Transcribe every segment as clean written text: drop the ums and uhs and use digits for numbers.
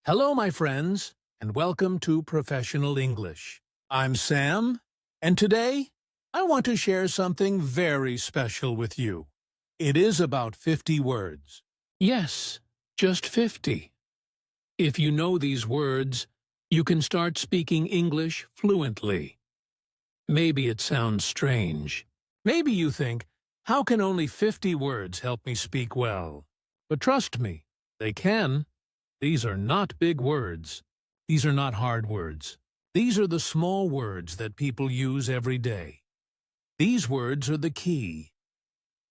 Hello, my friends, and welcome to Professional English. I'm Sam, and today I want to share something very special with you. It is about 50 words. Yes, just 50. If you know these words, you can start speaking English fluently. Maybe it sounds strange. Maybe you think, how can only 50 words help me speak well? But trust me, they can. These are not big words. These are not hard words. These are the small words that people use every day. These words are the key.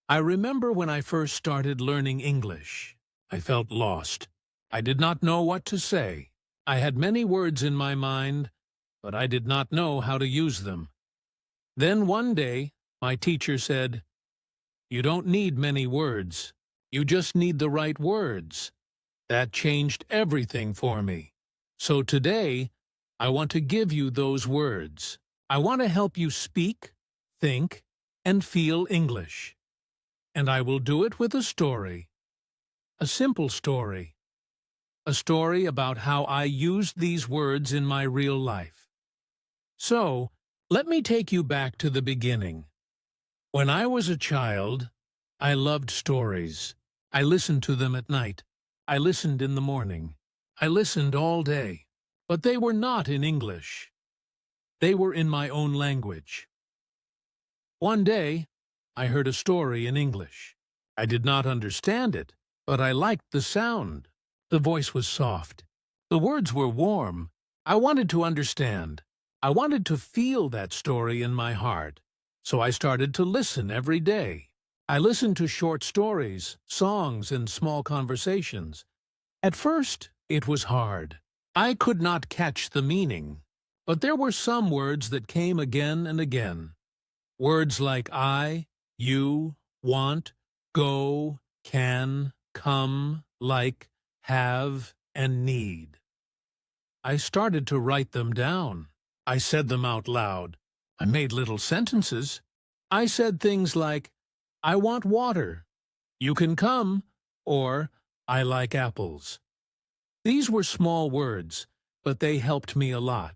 I remember when I first started learning English. I felt lost. I did not know what to say. I had many words in my mind, but I did not know how to use them. Then one day, my teacher said, "You don't need many words. You just need the right words." That changed everything for me. So today, I want to give you those words. I want to help you speak, think, and feel English. And I will do it with a story. A simple story. A story about how I used these words in my real life. So, let me take you back to the beginning. When I was a child, I loved stories. I listened to them at night. I listened in the morning. I listened all day. But they were not in English. They were in my own language. One day, I heard a story in English. I did not understand it, but I liked the sound. The voice was soft. The words were warm. I wanted to understand. I wanted to feel that story in my heart. So I started to listen every day. I listened to short stories, songs, and small conversations. At first, it was hard. I could not catch the meaning. But there were some words that came again and again. Words like I, you, want, go, can, come, like, have, and need. I started to write them down. I said them out loud. I made little sentences. I said things like, I want water, you can come, or I like apples. These were small words, but they helped me a lot.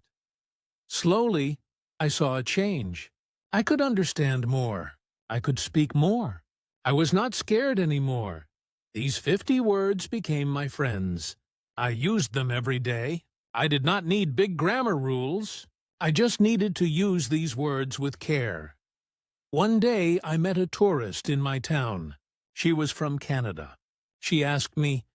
Slowly, I saw a change. I could understand more. I could speak more. I was not scared anymore. These 50 words became my friends. I used them every day. I did not need big grammar rules. I just needed to use these words with care. One day, I met a tourist in my town. She was from Canada. She asked me,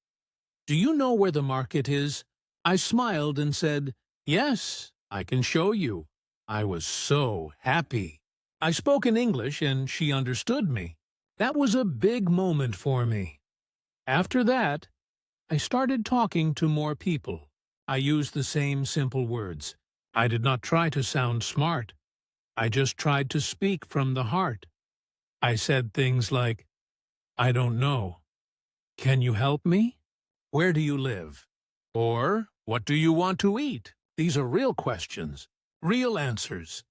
"Do you know where the market is?" I smiled and said, "Yes, I can show you." I was so happy. I spoke in English and she understood me. That was a big moment for me. After that, I started talking to more people. I used the same simple words. I did not try to sound smart. I just tried to speak from the heart. I said things like, I don't know. Can you help me? Where do you live? Or, what do you want to eat? These are real questions, real answers.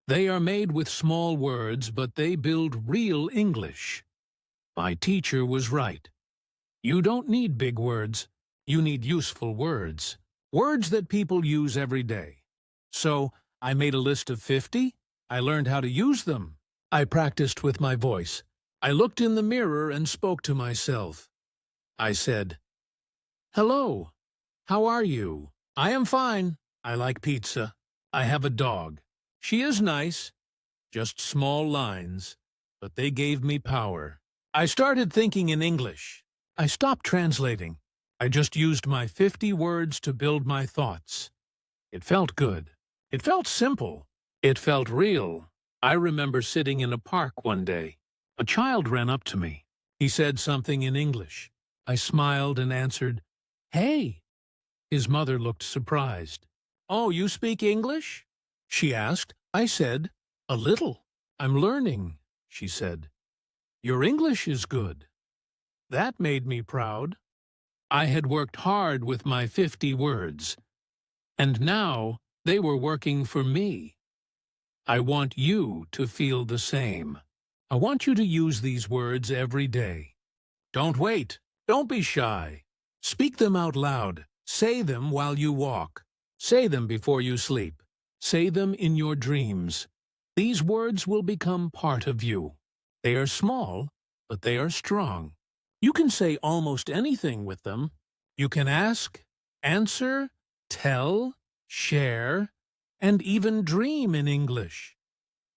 They are made with small words, but they build real English. My teacher was right. You don't need big words. You need useful words. Words that people use every day. So, I made a list of 50. I learned how to use them. I practiced with my voice. I looked in the mirror and spoke to myself. I said, "Hello. How are you? I am fine. I like pizza. I have a dog. She is nice." Just small lines, but they gave me power. I started thinking in English. I stopped translating. I just used my 50 words to build my thoughts. It felt good. It felt simple. It felt real. I remember sitting in a park one day. A child ran up to me. He said something in English. I smiled and answered, "Hey." His mother looked surprised. "Oh, you speak English?" she asked. I said, "A little. I'm learning," she said. "Your English is good." That made me proud. I had worked hard with my 50 words, and now they were working for me. I want you to feel the same. I want you to use these words every day. Don't wait. Don't be shy. Speak them out loud. Say them while you walk. Say them before you sleep. Say them in your dreams. These words will become part of you. They are small, but they are strong. You can say almost anything with them. You can ask, answer, tell, share, and even dream in English.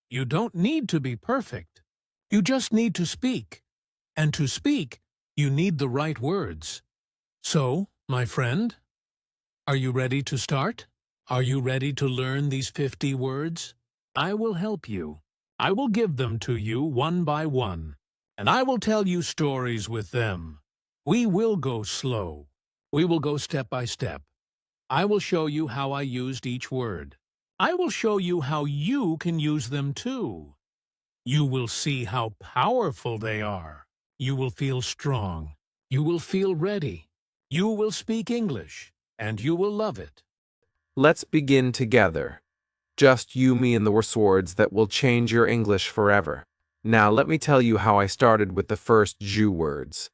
You don't need to be perfect. You just need to speak. And to speak, you need the right words. So, my friend, are you ready to start? Are you ready to learn these 50 words? I will help you. I will give them to you one by one, and I will tell you stories with them. We will go slow. We will go step by step. I will show you how I used each word. I will show you how you can use them too. You will see how powerful they are. You will feel strong. You will feel ready. You will speak English, and you will love it. Let's begin together. Just you, me, and the swords that will change your English forever. Now let me tell you how I started with the first Jew words.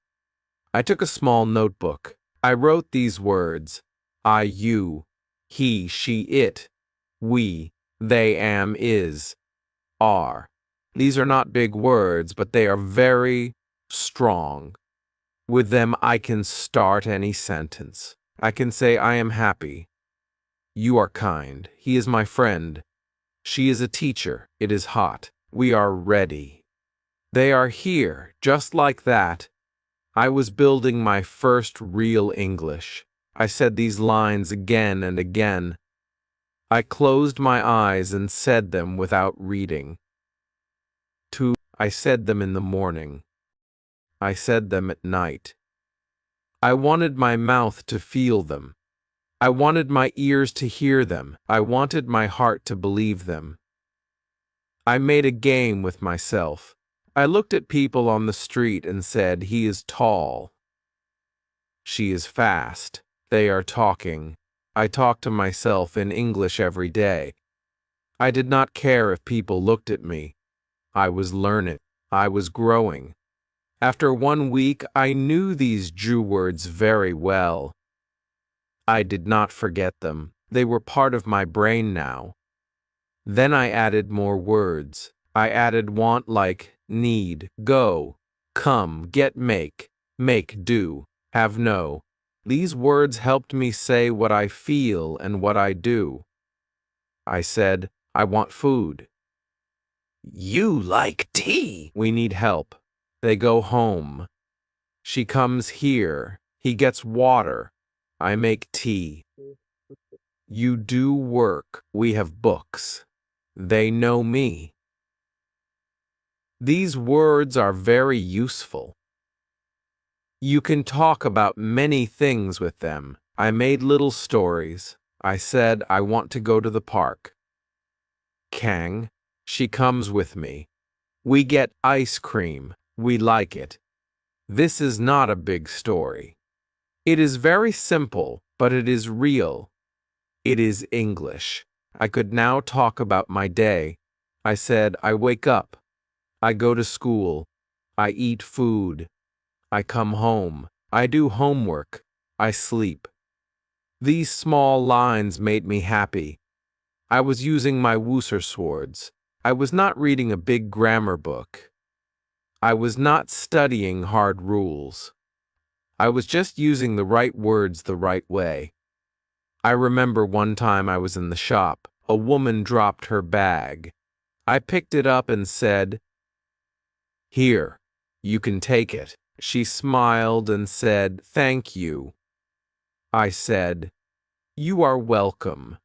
I took a small notebook. I wrote these words: I, you, he, she, it, we, they, am, is, are. These are not big words, but they are very strong. With them, I can start any sentence. I can say, I am happy. You are kind. He is my friend. She is a teacher. It is hot. We are ready. They are here, just like that. I was building my first real English. I said these lines again and again. I closed my eyes and said them without reading. I said them in the morning. I said them at night. I wanted my mouth to feel them. I wanted my ears to hear them. I wanted my heart to believe them. I made a game with myself. I looked at people on the street and said, he is tall. She is fast. They are talking. I talk to myself in English every day. I did not care if people looked at me. I was learning. I was growing. After 1 week, I knew these Jew words very well. I did not forget them. They were part of my brain now. Then I added more words. I added want, like, need, go, come, get, make, do, have, no. These words helped me say what I feel and what I do. I said, I want food. You like tea. We need help. They go home. She comes here. He gets water. I make tea. You do work. We have books. They know me. These words are very useful. You can talk about many things with them. I made little stories. I said I want to go to the park. Kang, she comes with me. We get ice cream. We like it. This is not a big story. It is very simple, but it is real. It is English. I could now talk about my day. I said, I wake up. I go to school. I eat food. I come home. I do homework. I sleep. These small lines made me happy. I was using my Wooser swords. I was not reading a big grammar book. I was not studying hard rules. I was just using the right words the right way. I remember one time I was in the shop. A woman dropped her bag. I picked it up and said, Here, you can take it. She smiled and said, Thank you. I said, You are welcome.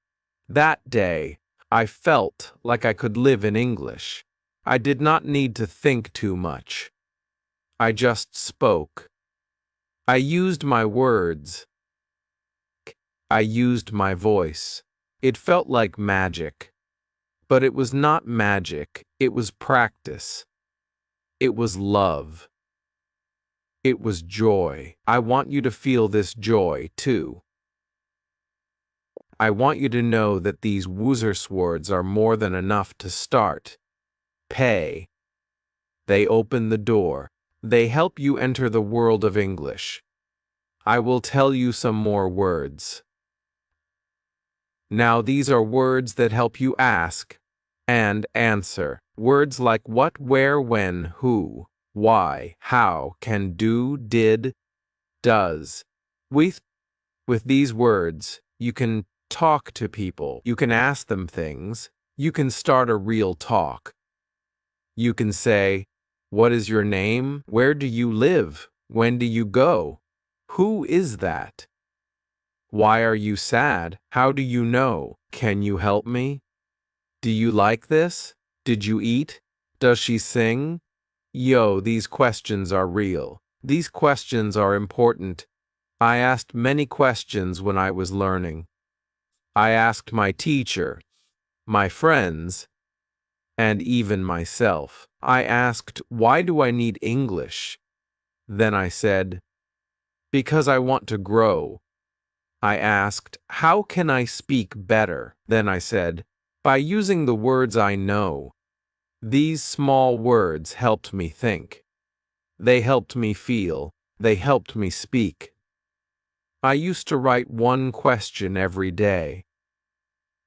That day, I felt like I could live in English. I did not need to think too much. I just spoke. I used my words. I used my voice. It felt like magic. But it was not magic. It was practice. It was love. It was joy. I want you to feel this joy, too. I want you to know that these Wooser swords are more than enough to start. Pay. They open the door. They help you enter the world of English. I will tell you some more words. Now these are words that help you ask and answer. Words like what, where, when, who, why, how, can, do, did, does. With these words, you can talk to people. You can ask them things. You can start a real talk. You can say, what is your name? Where do you live? When do you go? Who is that? Why are you sad? How do you know? Can you help me? Do you like this? Did you eat? Does she sing? These questions are real. These questions are important. I asked many questions when I was learning. I asked my teacher, my friends, and even myself. I asked, why do I need English? Then I said, because I want to grow. I asked, how can I speak better? Then I said, by using the words I know. These small words helped me think. They helped me feel. They helped me speak. I used to write one question every day.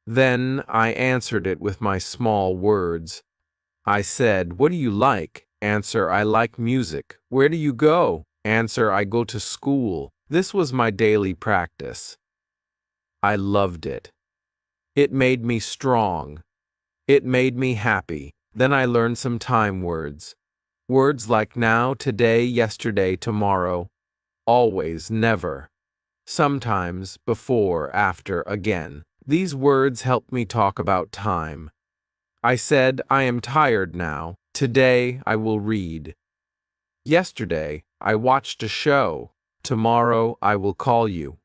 Then I answered it with my small words. I said, what do you like? Answer, I like music. Where do you go? Answer, I go to school. This was my daily practice. I loved it. It made me strong. It made me happy. Then I learned some time words. Words like now, today, yesterday, tomorrow, always, never, sometimes, before, after, again. These words helped me talk about time. I said, I am tired now. Today, I will read. Yesterday, I watched a show. Tomorrow, I will call you.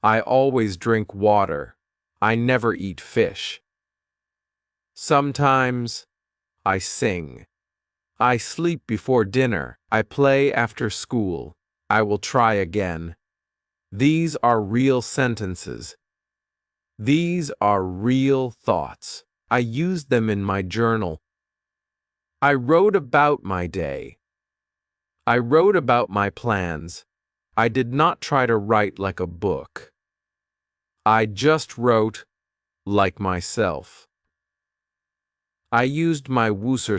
I always drink water. I never eat fish. Sometimes, I sing. I sleep before dinner. I play after school. I will try again. These are real sentences. These are real thoughts. I used them in my journal. I wrote about my day. I wrote about my plans. I did not try to write like a book. I just wrote like myself. I used my Wooser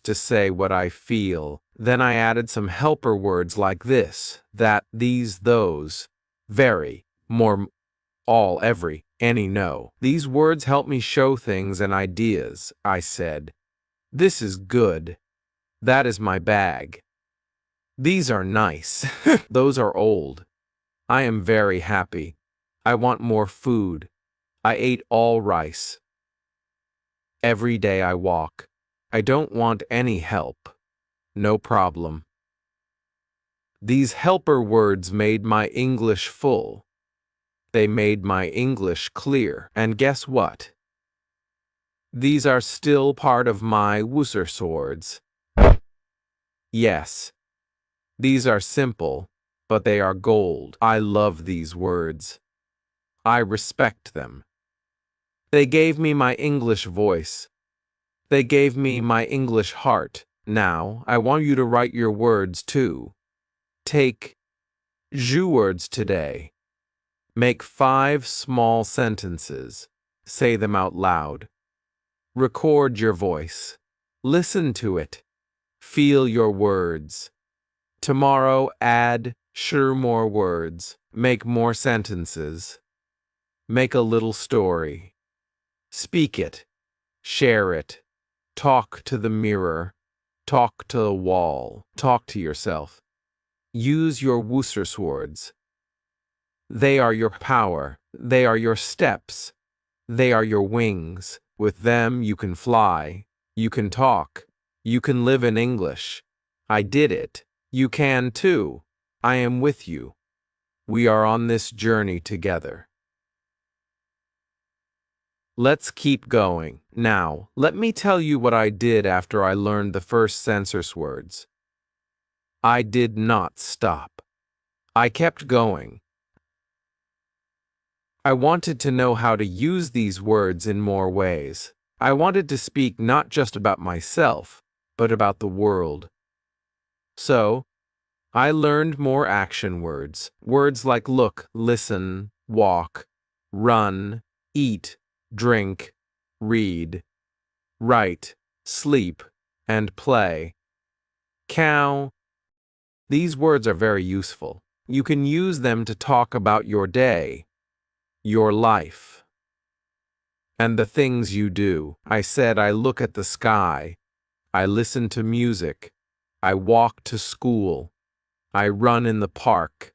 to say what I feel. Then I added some helper words like this, that, these, those, very, more, all, every, any, no. These words help me show things and ideas. I said, this is good. That is my bag. These are nice. Those are old. I am very happy. I want more food. I ate all rice. Every day I walk. I don't want any help. No problem. These helper words made my English full. They made my English clear. And guess what? These are still part of my Wooser. Yes. These are simple, but they are gold. I love these words. I respect them. They gave me my English voice. They gave me my English heart. Now, I want you to write your words too. Take words today. Make 5 small sentences. Say them out loud. Record your voice. Listen to it. Feel your words. Tomorrow, add more words. Make more sentences. Make a little story. Speak it. Share it. Talk to the mirror. Talk to the wall. Talk to yourself. Use your Wooser. They are your power. They are your steps. They are your wings. With them you can fly. You can talk. You can live in English. I did it. You can too. I am with you. We are on this journey together. Let's keep going. Now, let me tell you what I did after I learned the first census words. I did not stop. I kept going. I wanted to know how to use these words in more ways. I wanted to speak not just about myself, but about the world. So, I learned more action words. Words like look, listen, walk, run, eat, drink, read, write, sleep, and play. Cow. These words are very useful. You can use them to talk about your day, your life, and the things you do. I said I look at the sky. I listen to music. I walk to school. I run in the park.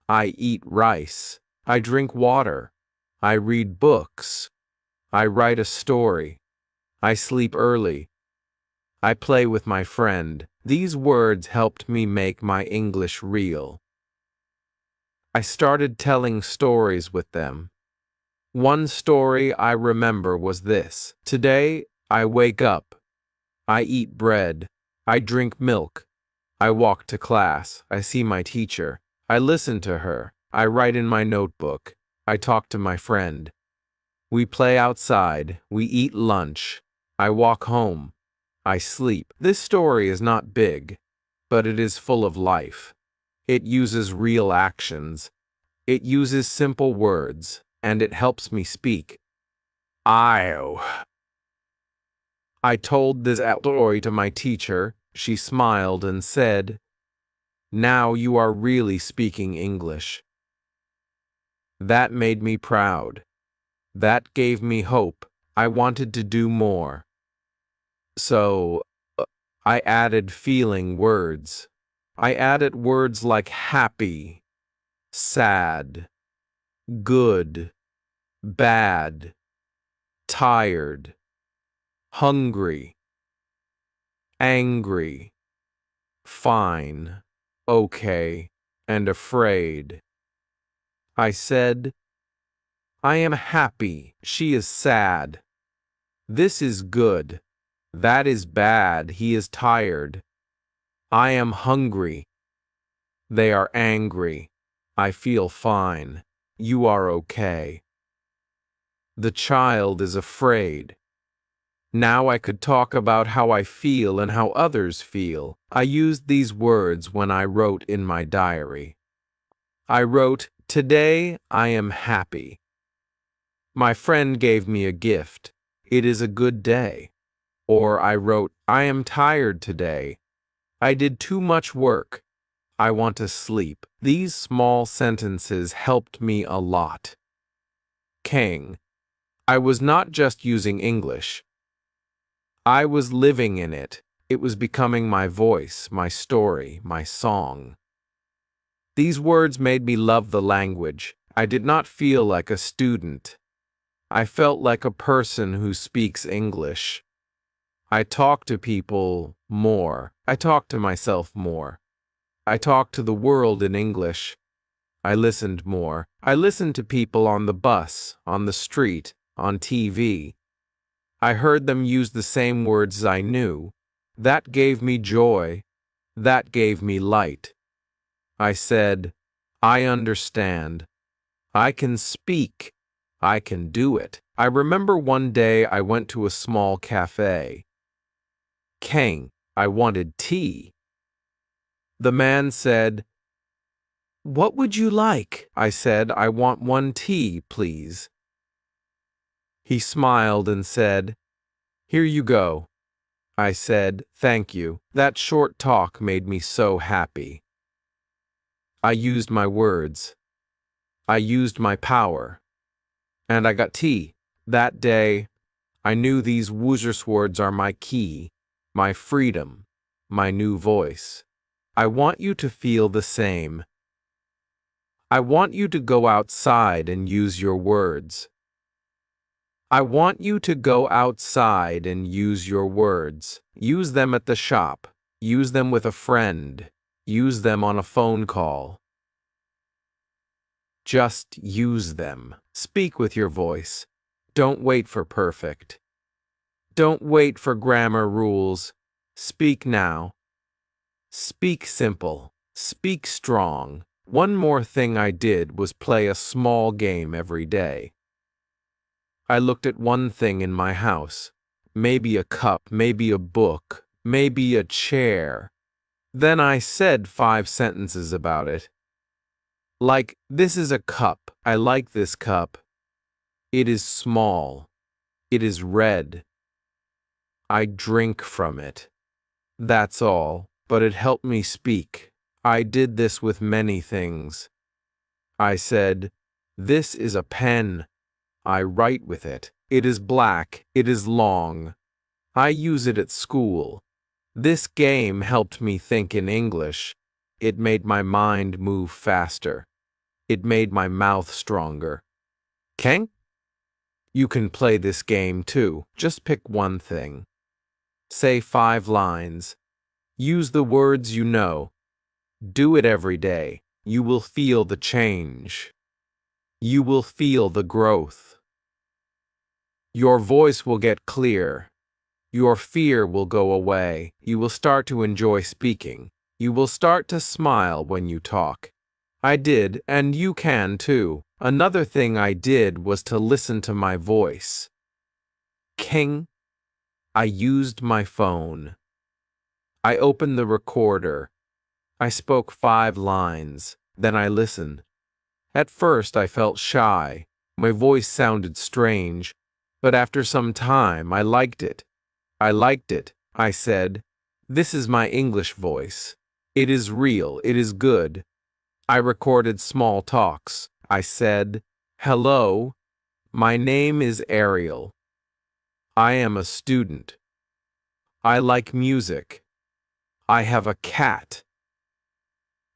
I eat rice. I drink water. I read books. I write a story. I sleep early. I play with my friend. These words helped me make my English real. I started telling stories with them. One story I remember was this. Today, I wake up. I eat bread. I drink milk. I walk to class. I see my teacher. I listen to her. I write in my notebook. I talk to my friend. We play outside. We eat lunch. I walk home. I sleep. This story is not big, but it is full of life. It uses real actions. It uses simple words, and it helps me speak. I told this story to my teacher. She smiled and said, "Now you are really speaking English." That made me proud. That gave me hope. I wanted to do more. So, I added feeling words. I added words like happy, sad, good, bad, tired, hungry, angry, fine, okay, and afraid. I said, I am happy. She is sad. This is good. That is bad. He is tired. I am hungry. They are angry. I feel fine. You are okay. The child is afraid. Now I could talk about how I feel and how others feel. I used these words when I wrote in my diary. I wrote, "Today I am happy." My friend gave me a gift. It is a good day. Or I wrote, I am tired today. I did too much work. I want to sleep. These small sentences helped me a lot. King. I was not just using English. I was living in it. It was becoming my voice, my story, my song. These words made me love the language. I did not feel like a student. I felt like a person who speaks English. I talk to people more. I talk to myself more. I talk to the world in English. I listened more. I listened to people on the bus, on the street, on TV. I heard them use the same words I knew. That gave me joy. That gave me light. I said, I understand. I can speak. I can do it. I remember one day I went to a small cafe. King, I wanted tea. The man said, "What would you like?" I said, "I want one tea, please." He smiled and said, "Here you go." I said, "Thank you." That short talk made me so happy. I used my words. I used my power. And I got tea. That day, I knew these Woozerswords are my key, my freedom, my new voice. I want you to feel the same. I want you to go outside and use your words. I want you to go outside and use your words. Use them at the shop. Use them with a friend. Use them on a phone call. Just use them. Speak with your voice. Don't wait for perfect. Don't wait for grammar rules. Speak now. Speak simple. Speak strong. One more thing I did was play a small game every day. I looked at one thing in my house. Maybe a cup, maybe a book, maybe a chair. Then I said 5 sentences about it. Like, this is a cup. I like this cup. It is small. It is red. I drink from it. That's all, but it helped me speak. I did this with many things. I said, this is a pen. I write with it. It is black. It is long. I use it at school. This game helped me think in English. It made my mind move faster. It made my mouth stronger. Ken? You can play this game too. Just pick one thing. Say 5 lines. Use the words you know. Do it every day. You will feel the change. You will feel the growth. Your voice will get clear. Your fear will go away. You will start to enjoy speaking. You will start to smile when you talk. I did, and you can too. Another thing I did was to listen to my voice. King, I used my phone. I opened the recorder. I spoke 5 lines. Then I listened. At first I felt shy. My voice sounded strange. But after some time I liked it. I liked it. I said, this is my English voice. It is real. It is good. I recorded small talks. I said, hello, my name is Ariel. I am a student. I like music. I have a cat.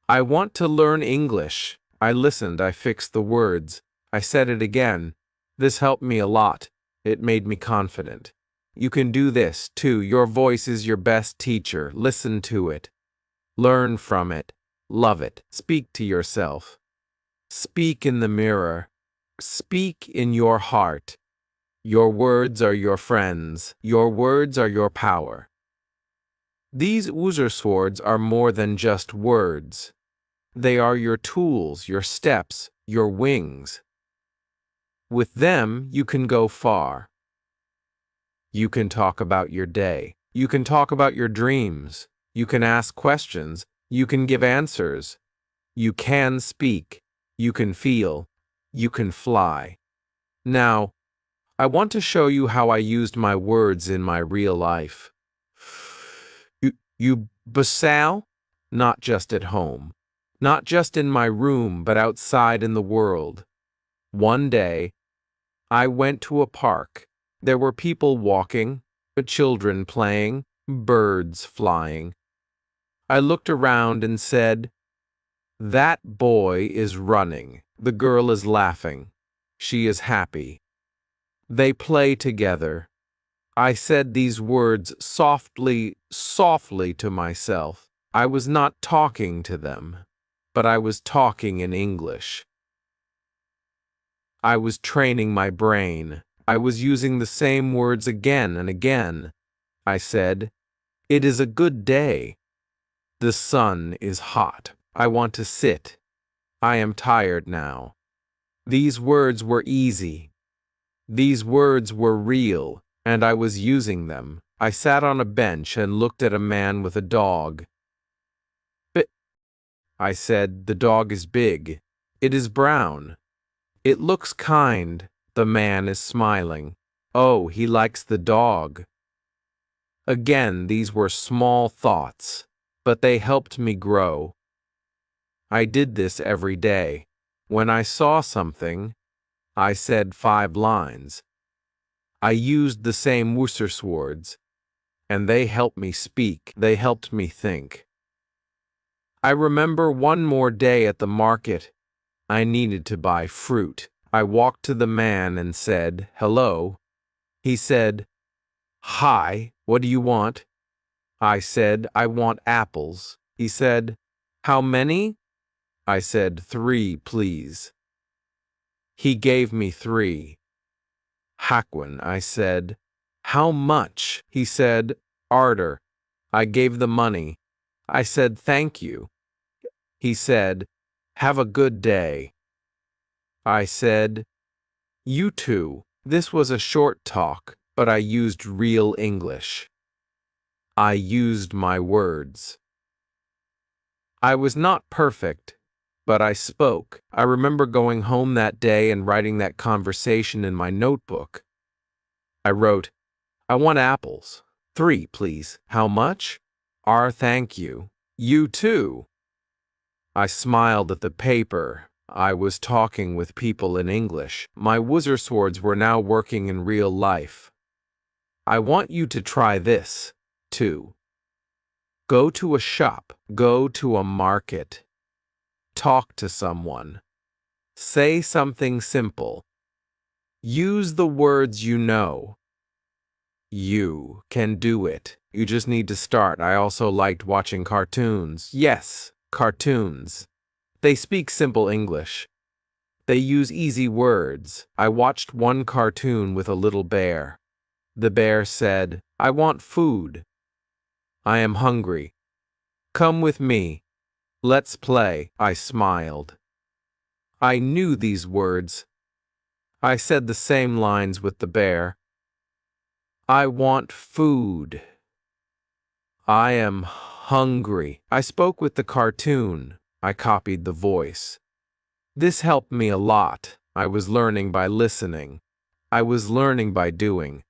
I want to learn English. I listened. I fixed the words. I said it again. This helped me a lot. It made me confident. You can do this too. Your voice is your best teacher. Listen to it. Learn from it. Love it. Speak to yourself. Speak in the mirror. Speak in your heart. Your words are your friends. Your words are your power. These swords are more than just words. They are your tools, your steps, your wings. With them, you can go far. You can talk about your day. You can talk about your dreams. You can ask questions. You can give answers. You can speak. You can feel. You can fly. Now, I want to show you how I used my words in my real life. You basal? Not just at home. Not just in my room, but outside in the world. One day, I went to a park. There were people walking, children playing, birds flying. I looked around and said, that boy is running. The girl is laughing. She is happy. They play together. I said these words softly, softly to myself. I was not talking to them, but I was talking in English. I was training my brain. I was using the same words again and again. I said, it is a good day. The sun is hot. I want to sit. I am tired now. These words were easy. These words were real, and I was using them. I sat on a bench and looked at a man with a dog. But, I said, the dog is big. It is brown. It looks kind. The man is smiling. Oh, he likes the dog. Again, these were small thoughts, but they helped me grow. I did this every day. When I saw something, I said 5 lines. I used the same swords, and they helped me speak. They helped me think. I remember one more day at the market. I needed to buy fruit. I walked to the man and said, hello. He said, hi, what do you want? I said, I want apples. He said, how many? I said, 3, please. He gave me 3. Haquin, I said, how much? He said, Arter. I gave the money. I said, thank you. He said, have a good day. I said, you too. This was a short talk, but I used real English. I used my words. I was not perfect, but I spoke. I remember going home that day and writing that conversation in my notebook. I wrote, I want apples. 3, please. How much? R, thank you. You too. I smiled at the paper. I was talking with people in English. My woozer swords were now working in real life. I want you to try this, too. Go to a shop. Go to a market. Talk to someone. Say something simple. Use the words you know. You can do it. You just need to start. I also liked watching cartoons. Yes, cartoons. They speak simple English. They use easy words. I watched one cartoon with a little bear. The bear said, I want food. I am hungry. Come with me. Let's play. I smiled. I knew these words. I said the same lines with the bear. I want food. I am hungry. I spoke with the cartoon. I copied the voice. This helped me a lot. I was learning by listening. I was learning by doing.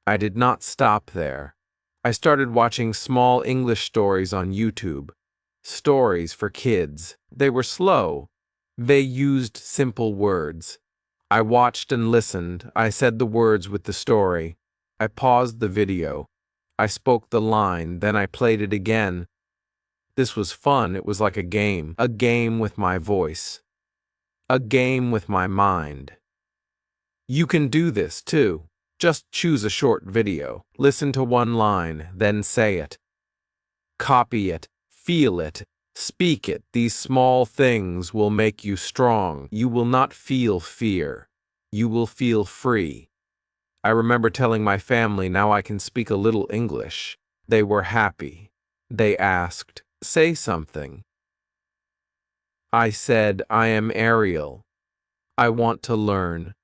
I did not stop there. I started watching small English stories on YouTube. Stories for kids. They were slow. They used simple words. I watched and listened. I said the words with the story. I paused the video. I spoke the line, then I played it again. This was fun. It was like a game with my voice, a game with my mind. You can do this too. Just choose a short video, listen to one line, then say it. Copy it, feel it, speak it. These small things will make you strong. You will not feel fear. You will feel free. I remember telling my family now I can speak a little English. They were happy. They asked, say something. I said, I am Ariel. I want to learn.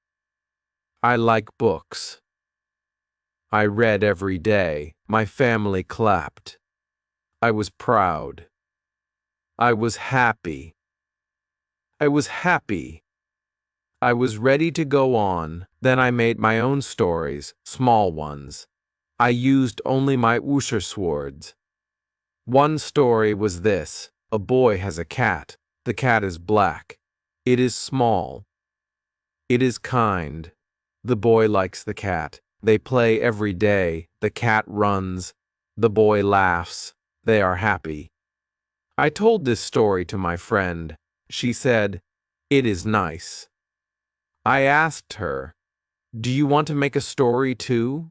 I like books. I read every day. My family clapped. I was proud. I was happy. I was happy. I was ready to go on. Then I made my own stories, small ones. I used only my woozer swords. One story was this. A boy has a cat. The cat is black. It is small. It is kind. The boy likes the cat. They play every day. The cat runs. The boy laughs. They are happy. I told this story to my friend. She said, it is nice. I asked her, do you want to make a story too?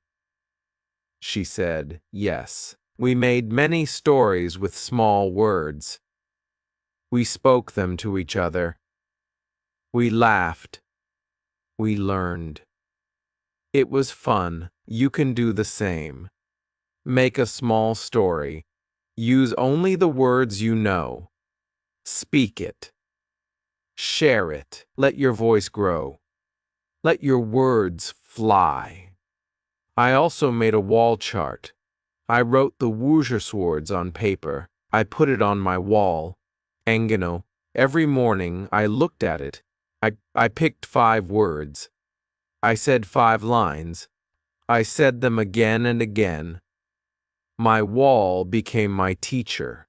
She said, yes. We made many stories with small words. We spoke them to each other. We laughed. We learned. It was fun. You can do the same. Make a small story. Use only the words you know. Speak it. Share it. Let your voice grow. Let your words fly. I also made a wall chart. I wrote the woozer swords on paper. I put it on my wall. Engano. Every morning I looked at it. I picked 5 words. I said 5 lines. I said them again and again. My wall became my teacher.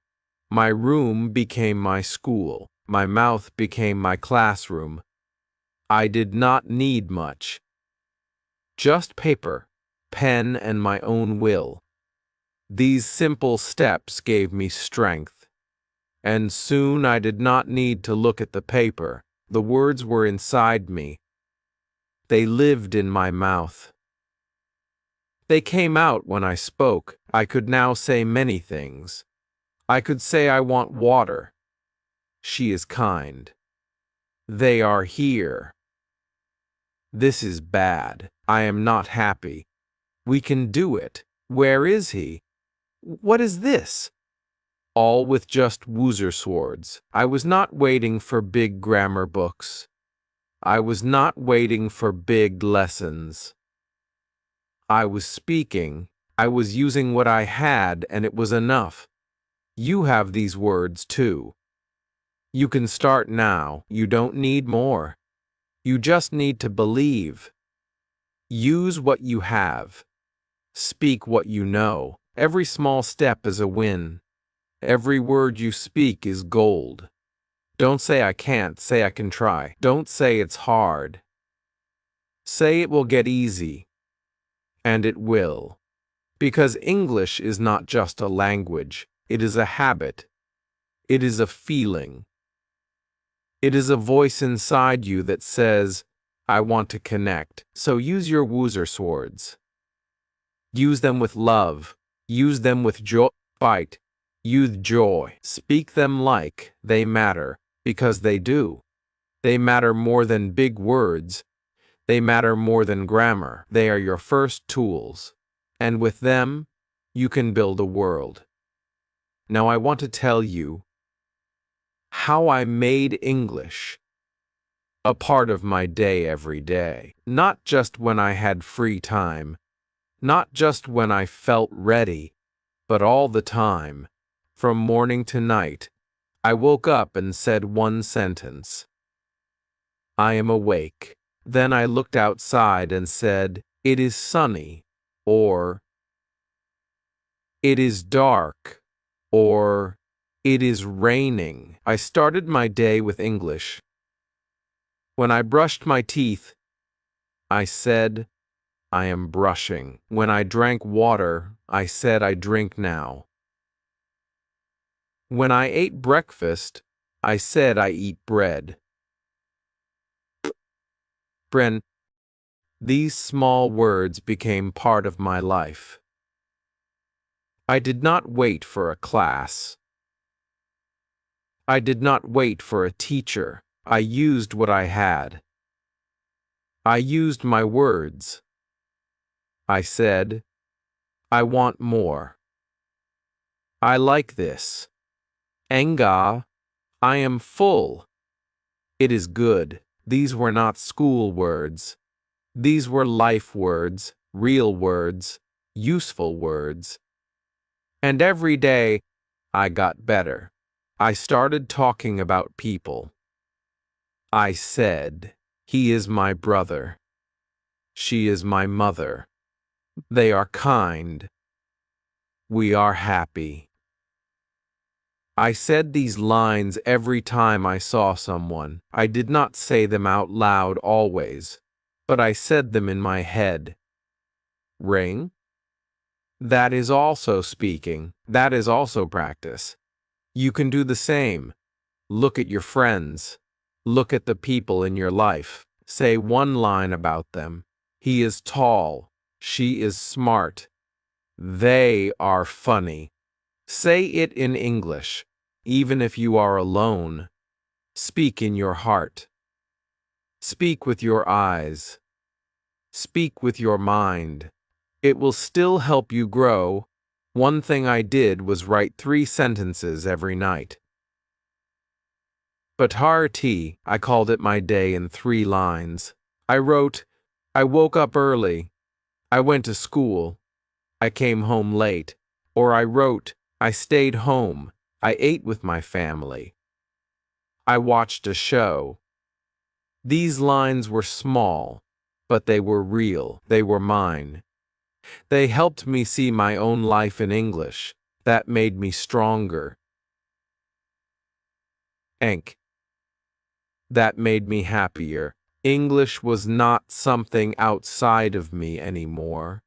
My room became my school. My mouth became my classroom. I did not need much. Just paper, pen, and my own will. These simple steps gave me strength. And soon I did not need to look at the paper. The words were inside me. They lived in my mouth. They came out when I spoke. I could now say many things. I could say I want water. She is kind. They are here. This is bad. I am not happy. We can do it. Where is he? What is this? All with just woozer swords. I was not waiting for big grammar books. I was not waiting for big lessons. I was speaking. I was using what I had, and it was enough. You have these words too. You can start now. You don't need more. You just need to believe. Use what you have. Speak what you know. Every small step is a win. Every word you speak is gold. Don't say I can't, say I can try. Don't say it's hard. Say it will get easy. And it will. Because English is not just a language, it is a habit. It is a feeling. It is a voice inside you that says, I want to connect. So use your woozer swords. Use them with love. Use them with joy. Fight. Use joy. Speak them like they matter, because they do. They matter more than big words. They matter more than grammar. They are your first tools. And with them, you can build a world. Now I want to tell you how I made English a part of my day every day. Not just when I had free time, not just when I felt ready, but all the time, from morning to night. I woke up and said one sentence. I am awake. Then I looked outside and said, it is sunny, or it is dark, or it is raining. I started my day with English. When I brushed my teeth, I said, I am brushing. When I drank water, I said I drink now. When I ate breakfast, I said I eat bread. Bren, these small words became part of my life. I did not wait for a class. I did not wait for a teacher. I used what I had. I used my words. I said, I want more. I like this. Enga, I am full. It is good. These were not school words. These were life words, real words, useful words. And every day, I got better. I started talking about people. I said, he is my brother. She is my mother. They are kind. We are happy. I said these lines every time I saw someone. I did not say them out loud always, but I said them in my head. Ring? That is also speaking. That is also practice. You can do the same. Look at your friends. Look at the people in your life. Say one line about them. He is tall. She is smart. They are funny. Say it in English, even if you are alone. Speak in your heart. Speak with your eyes. Speak with your mind. It will still help you grow. One thing I did was write 3 sentences every night. But I called it my day in 3 lines. I wrote, I woke up early. I went to school. I came home late. Or I wrote, I stayed home. I ate with my family. I watched a show. These lines were small, but they were real. They were mine. They helped me see my own life in English. That made me stronger. Enk. That made me happier. English was not something outside of me anymore.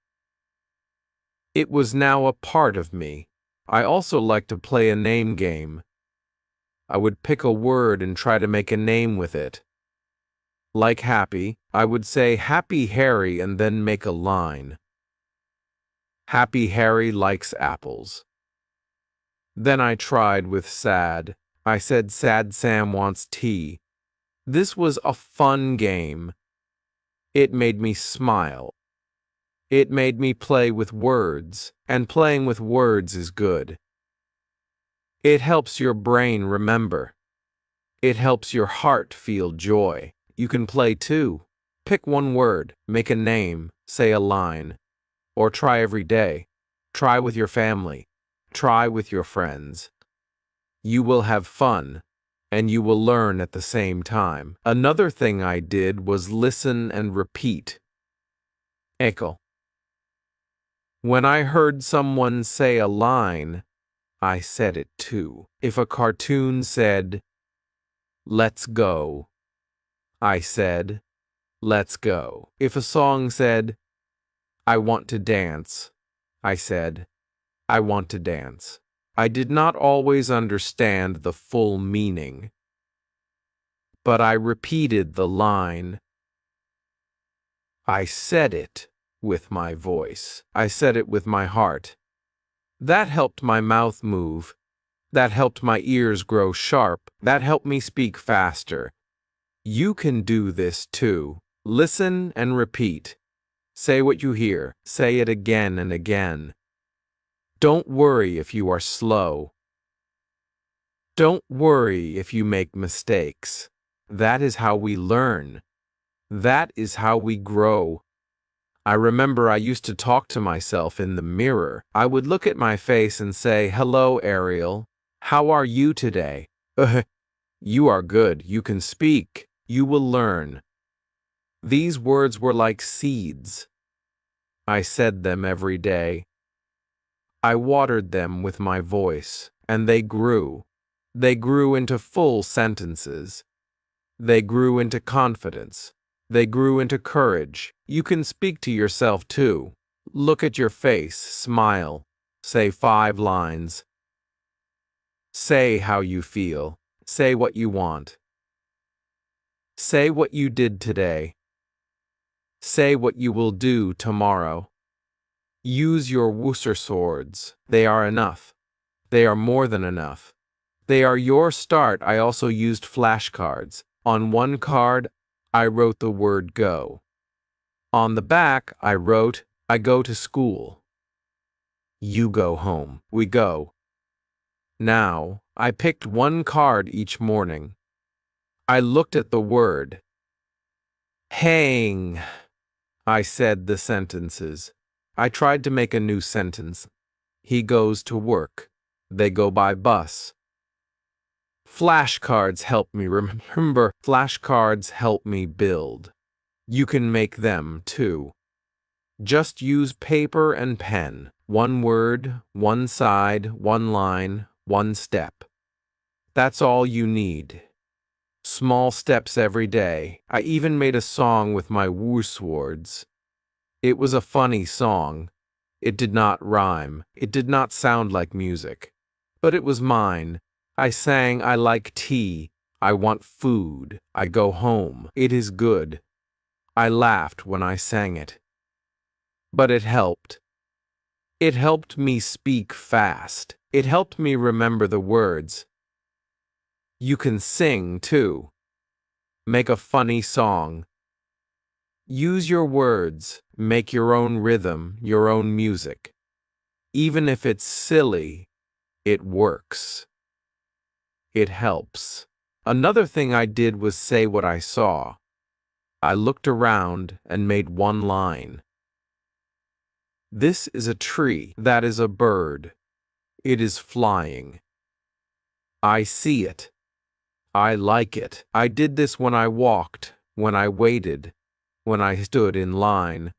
It was now a part of me. I also liked to play a name game. I would pick a word and try to make a name with it. Like happy, I would say Happy Harry and then make a line. Happy Harry likes apples. Then I tried with sad. I said Sad Sam wants tea. This was a fun game. It made me smile. It made me play with words, and playing with words is good. It helps your brain remember. It helps your heart feel joy. You can play too. Pick one word, make a name, say a line. Or try every day. Try with your family. Try with your friends. You will have fun. and you will learn at the same time. Another thing I did was listen and repeat. Echo. When I heard someone say a line, I said it too. If a cartoon said, "Let's go," I said, "Let's go." If a song said, "I want to dance," I said, "I want to dance." I did not always understand the full meaning, but I repeated the line. I said it with my voice. I said it with my heart. That helped my mouth move. That helped my ears grow sharp. That helped me speak faster. You can do this too. Listen and repeat. Say what you hear. Say it again and again. Don't worry if you are slow. Don't worry if you make mistakes. That is how we learn. That is how we grow. I remember I used to talk to myself in the mirror. I would look at my face and say, "Hello, Ariel. How are you today?" You are good. You can speak. You will learn. These words were like seeds. I said them every day. I watered them with my voice, and they grew. They grew into full sentences. They grew into confidence. They grew into courage. You can speak to yourself too. Look at your face, smile. Say 5 lines. Say how you feel. Say what you want. Say what you did today. Say what you will do tomorrow. Use your Wooster swords. They are enough. They are more than enough. They are your start. I also used flashcards. On one card, I wrote the word go. On the back, I wrote, I go to school. You go home. We go. Now, I picked one card each morning. I looked at the word. Hang. I said the sentences. I tried to make a new sentence. He goes to work. They go by bus. Flashcards help me remember. Flashcards help me build. You can make them too. Just use paper and pen. One word, one side, one line, one step. That's all you need. Small steps every day. I even made a song with my words. It was a funny song. It did not rhyme. It did not sound like music. But it was mine. I sang, I like tea. I want food. I go home. It is good. I laughed when I sang it. But it helped. It helped me speak fast. It helped me remember the words. You can sing, too. Make a funny song. Use your words. Make your own rhythm, your own music. Even if it's silly, it works. It helps. Another thing I did was say what I saw. I looked around and made one line. This is a tree. That is a bird. It is flying. I see it. I like it. I did this when I walked, when I waited, when I stood in line.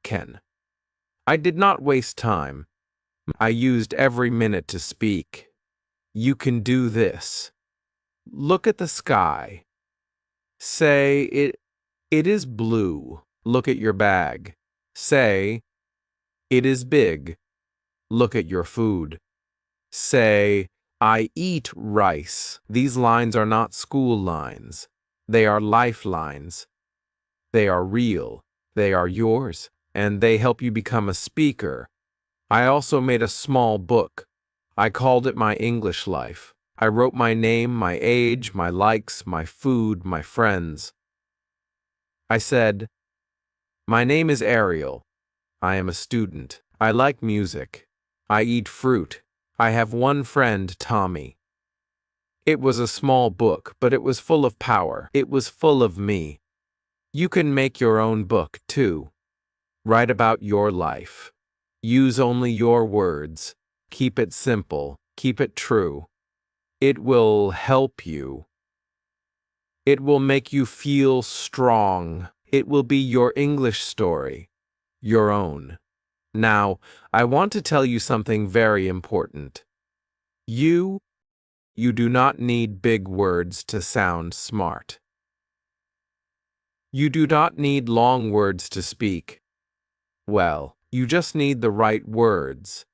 Ken. I did not waste time. I used every minute to speak. You can do this. Look at the sky. Say, it is blue. Look at your bag. Say, it is big. Look at your food. Say, I eat rice. These lines are not school lines. They are lifelines. They are real. They are yours. And they help you become a speaker. I also made a small book. I called it My English Life. I wrote my name, my age, my likes, my food, my friends. I said, my name is Ariel. I am a student. I like music. I eat fruit. I have one friend, Tommy. It was a small book, but it was full of power. It was full of me. You can make your own book, too. Write about your life. Use only your words. Keep it simple. Keep it true. It will help you. It will make you feel strong. It will be your English story, your own. Now, I want to tell you something very important. You do not need big words to sound smart. You do not need long words to speak. Well, you just need the right words.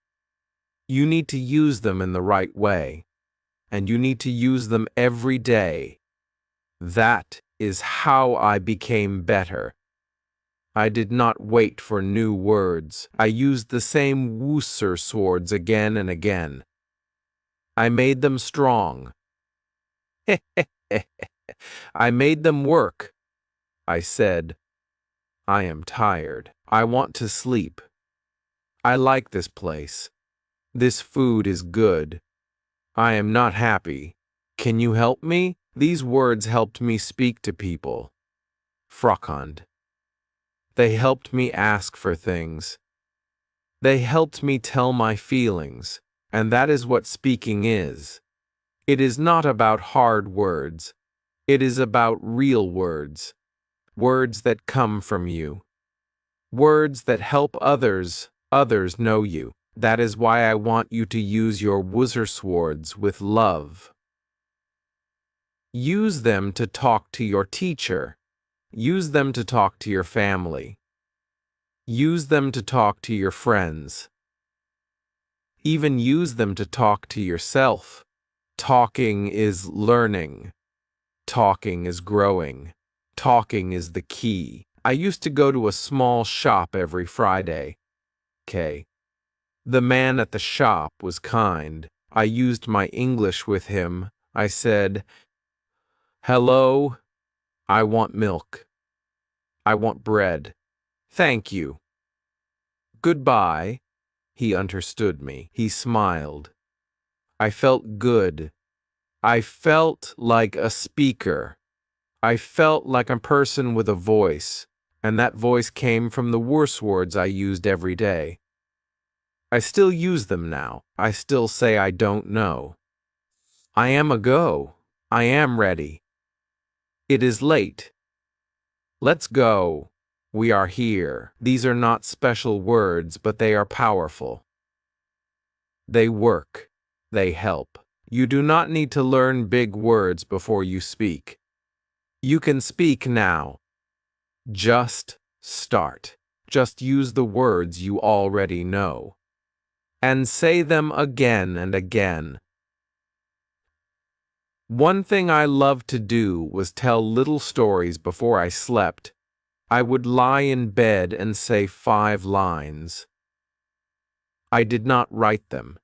You need to use them in the right way, and you need to use them every day. That is how I became better. I did not wait for new words. I used the same Wooser swords again and again. I made them strong. I made them work. I said, I am tired. I want to sleep. I like this place. This food is good. I am not happy. Can you help me? These words helped me speak to people. Frakand. They helped me ask for things. They helped me tell my feelings, and that is what speaking is. It is not about hard words. It is about real words. Words that come from you. Words that help others know you. That is why I want you to use your Wooser swords with love. Use them to talk to your teacher. Use them to talk to your family. Use them to talk to your friends. Even use them to talk to yourself. Talking is learning. Talking is growing. Talking is the key. I used to go to a small shop every Friday. The man at the shop was kind. I used my English with him. I said, "Hello, I want milk. I want bread. Thank you. Goodbye." He understood me. He smiled. I felt good. I felt like a speaker. I felt like a person with a voice, and that voice came from the worse words I used every day. I still use them now. I still say I don't know. I am a go. I am ready. It is late. Let's go. We are here. These are not special words, but they are powerful. They work. They help. You do not need to learn big words before you speak. You can speak now. Just start. Just use the words you already know. And say them again and again. One thing I loved to do was tell little stories before I slept. I would lie in bed and say 5 lines. I did not write them.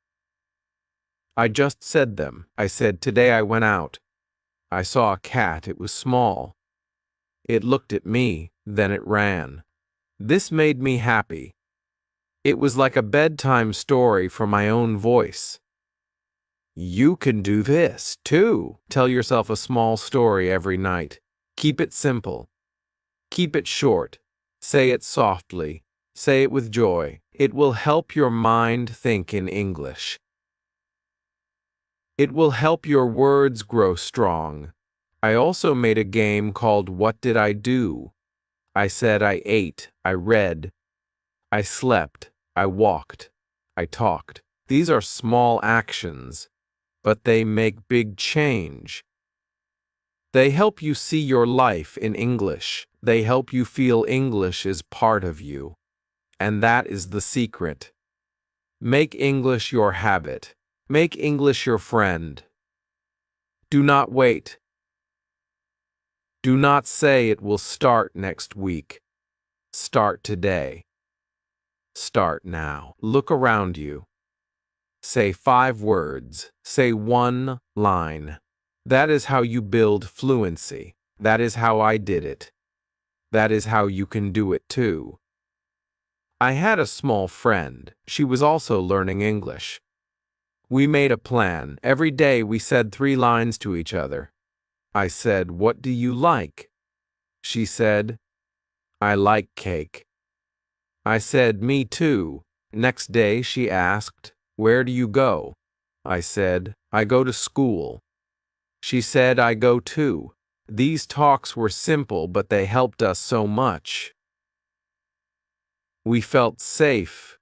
I just said them. I said, today I went out. I saw a cat. It was small. It looked at me, then it ran. This made me happy. It was like a bedtime story from my own voice. You can do this, too. Tell yourself a small story every night. Keep it simple. Keep it short. Say it softly. Say it with joy. It will help your mind think in English. It will help your words grow strong. I also made a game called What Did I Do? I said I ate, I read, I slept, I walked, I talked. These are small actions, but they make big change. They help you see your life in English. They help you feel English is part of you. And that is the secret. Make English your habit. Make English your friend. Do not wait. Do not say it will start next week. Start today. Start now. Look around you. Say 5 words. Say 1 line. That is how you build fluency. That is how I did it. That is how you can do it too. I had a small friend. She was also learning English. We made a plan. Every day we said 3 lines to each other. I said, "What do you like?" She said, "I like cake." I said, "Me too." Next day she asked, "Where do you go?" I said, I go to school. She said, I go too. These talks were simple, but they helped us so much. We felt safe.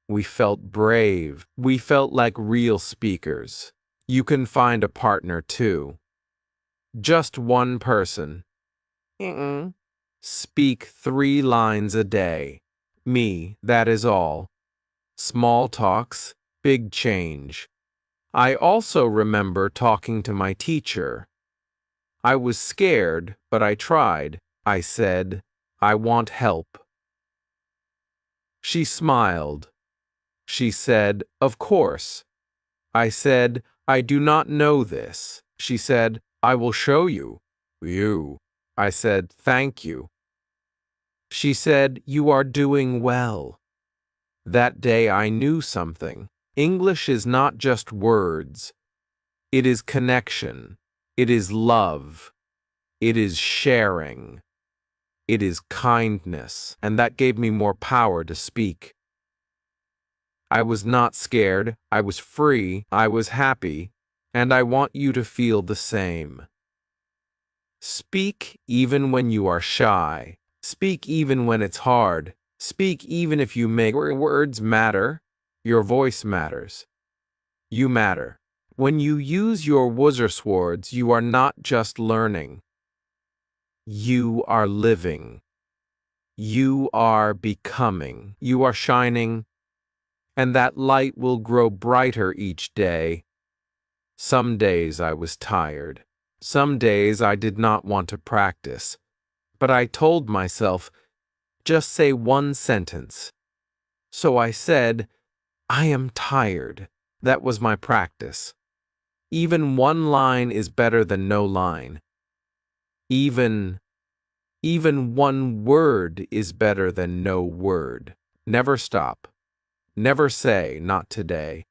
We felt brave. We felt like real speakers. You can find a partner too. Just one person. Speak 3 lines a day. Me, that is all. Small talks, big change. I also remember talking to my teacher. I was scared, but I tried. I said, I want help. She smiled. She said, of course. I said, I do not know this. She said, I will show you. You. I said, thank you. She said, you are doing well. That day I knew something. English is not just words. It is connection. It is love. It is sharing. It is kindness. And that gave me more power to speak. I was not scared. I was free. I was happy. And I want you to feel the same. Speak even when you are shy. Speak even when it's hard. Speak even if you make words matter. Your voice matters. You matter. When you use your words, you are not just learning. You are living. You are becoming. You are shining. And that light will grow brighter each day. Some days I was tired. Some days I did not want to practice. But I told myself, just say one sentence. So I said, I am tired. That was my practice. Even one line is better than no line. Even one word is better than no word. Never stop. Never say, not today.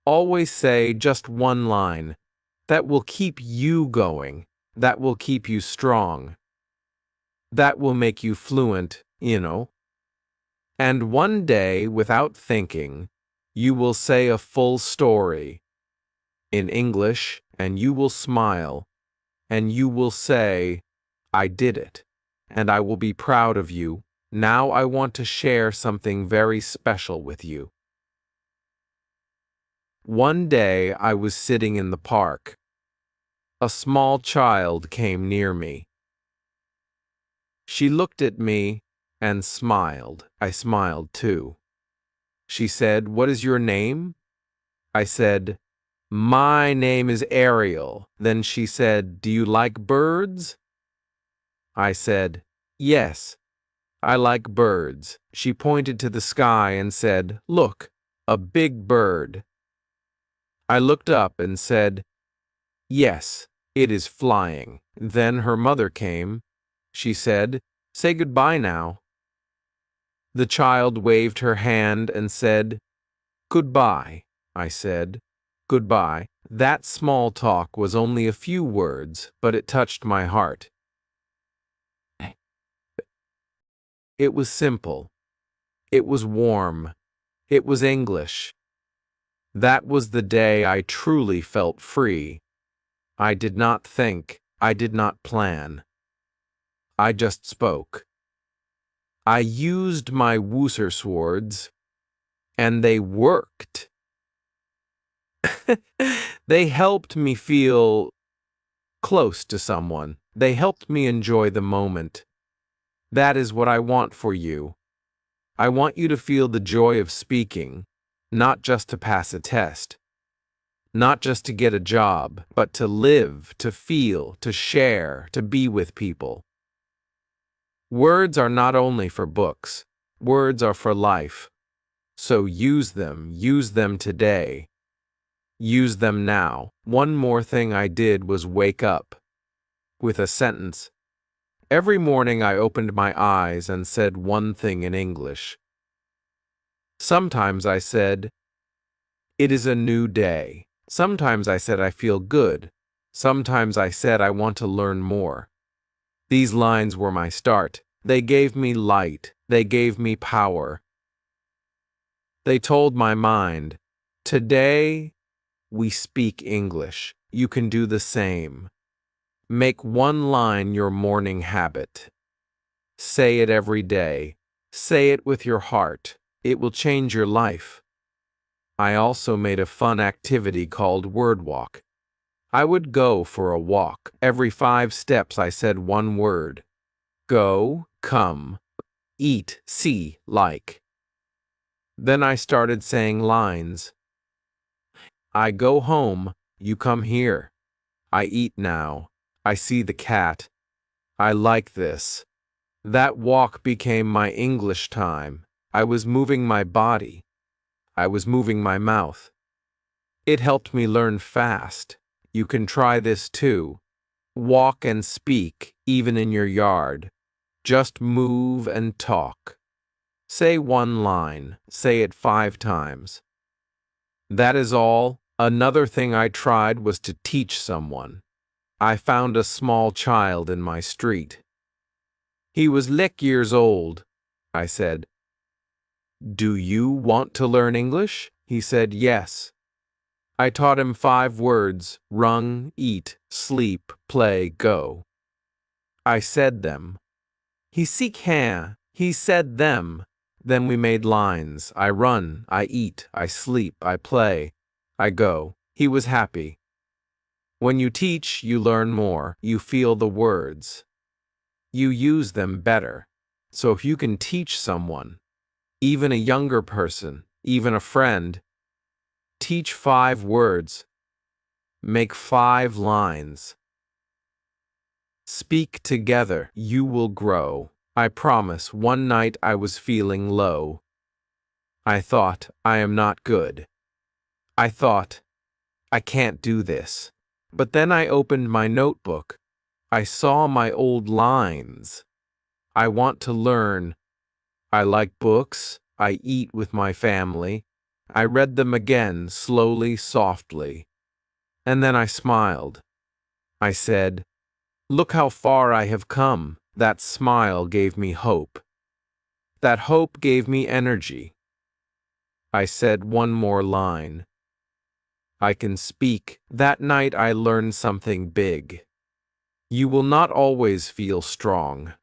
Always say just one line. That will keep you going. That will keep you strong. That will make you fluent, you know. And one day, without thinking, you will say a full story in English, and you will smile, and you will say, I did it, and I will be proud of you. Now I want to share something very special with you. One day I was sitting in the park. A small child came near me. She looked at me and smiled. I smiled too. She said, what is your name? I said, my name is Ariel. Then she said, do you like birds? I said, yes, I like birds. She pointed to the sky and said, look, a big bird. I looked up and said, yes, it is flying. Then her mother came. She said, say goodbye now. The child waved her hand and said, goodbye. I said, goodbye. That small talk was only a few words, but it touched my heart. It was simple. It was warm. It was English. That was the day I truly felt free. I did not think. I did not plan. I just spoke. I used my words, and they worked. They helped me feel close to someone. They helped me enjoy the moment. That is what I want for you. I want you to feel the joy of speaking, not just to pass a test, not just to get a job, but to live, to feel, to share, to be with people. Words are not only for books. Words are for life. So use them today. Use them now. One more thing I did was wake up with a sentence. Every morning I opened my eyes and said one thing in English. Sometimes I said, it is a new day. Sometimes I said I feel good. Sometimes I said I want to learn more. These lines were my start. They gave me light. They gave me power. They told my mind, today we speak English. You can do the same. Make one line your morning habit. Say it every day. Say it with your heart. It will change your life. I also made a fun activity called Word Walk. I would go for a walk. Every 5 steps I said one word. Go, come, eat, see, like. Then I started saying lines. I go home, you come here. I eat now. I see the cat. I like this. That walk became my English time. I was moving my body. I was moving my mouth. It helped me learn fast. You can try this too. Walk and speak, even in your yard. Just move and talk. Say one line. Say it 5 times. That is all. Another thing I tried was to teach someone. I found a small child in my street. He was 6 years old. I said, "Do you want to learn English?" He said, "Yes." I taught him 5 words: run, eat, sleep, play, go. I said them. He said them. Then we made lines. I run, I eat, I sleep, I play, I go. He was happy. When you teach, you learn more. You feel the words. You use them better. So if you can teach someone, even a younger person, even a friend, teach 5 words. Make 5 lines. Speak together. You will grow. I promise. One night I was feeling low. I thought, I am not good. I thought, I can't do this. But then I opened my notebook. I saw my old lines. I want to learn. I like books. I eat with my family. I read them again, slowly, softly. And then I smiled. I said, "Look how far I have come." That smile gave me hope. That hope gave me energy. I said one more line. I can speak. That night I learned something big. You will not always feel strong.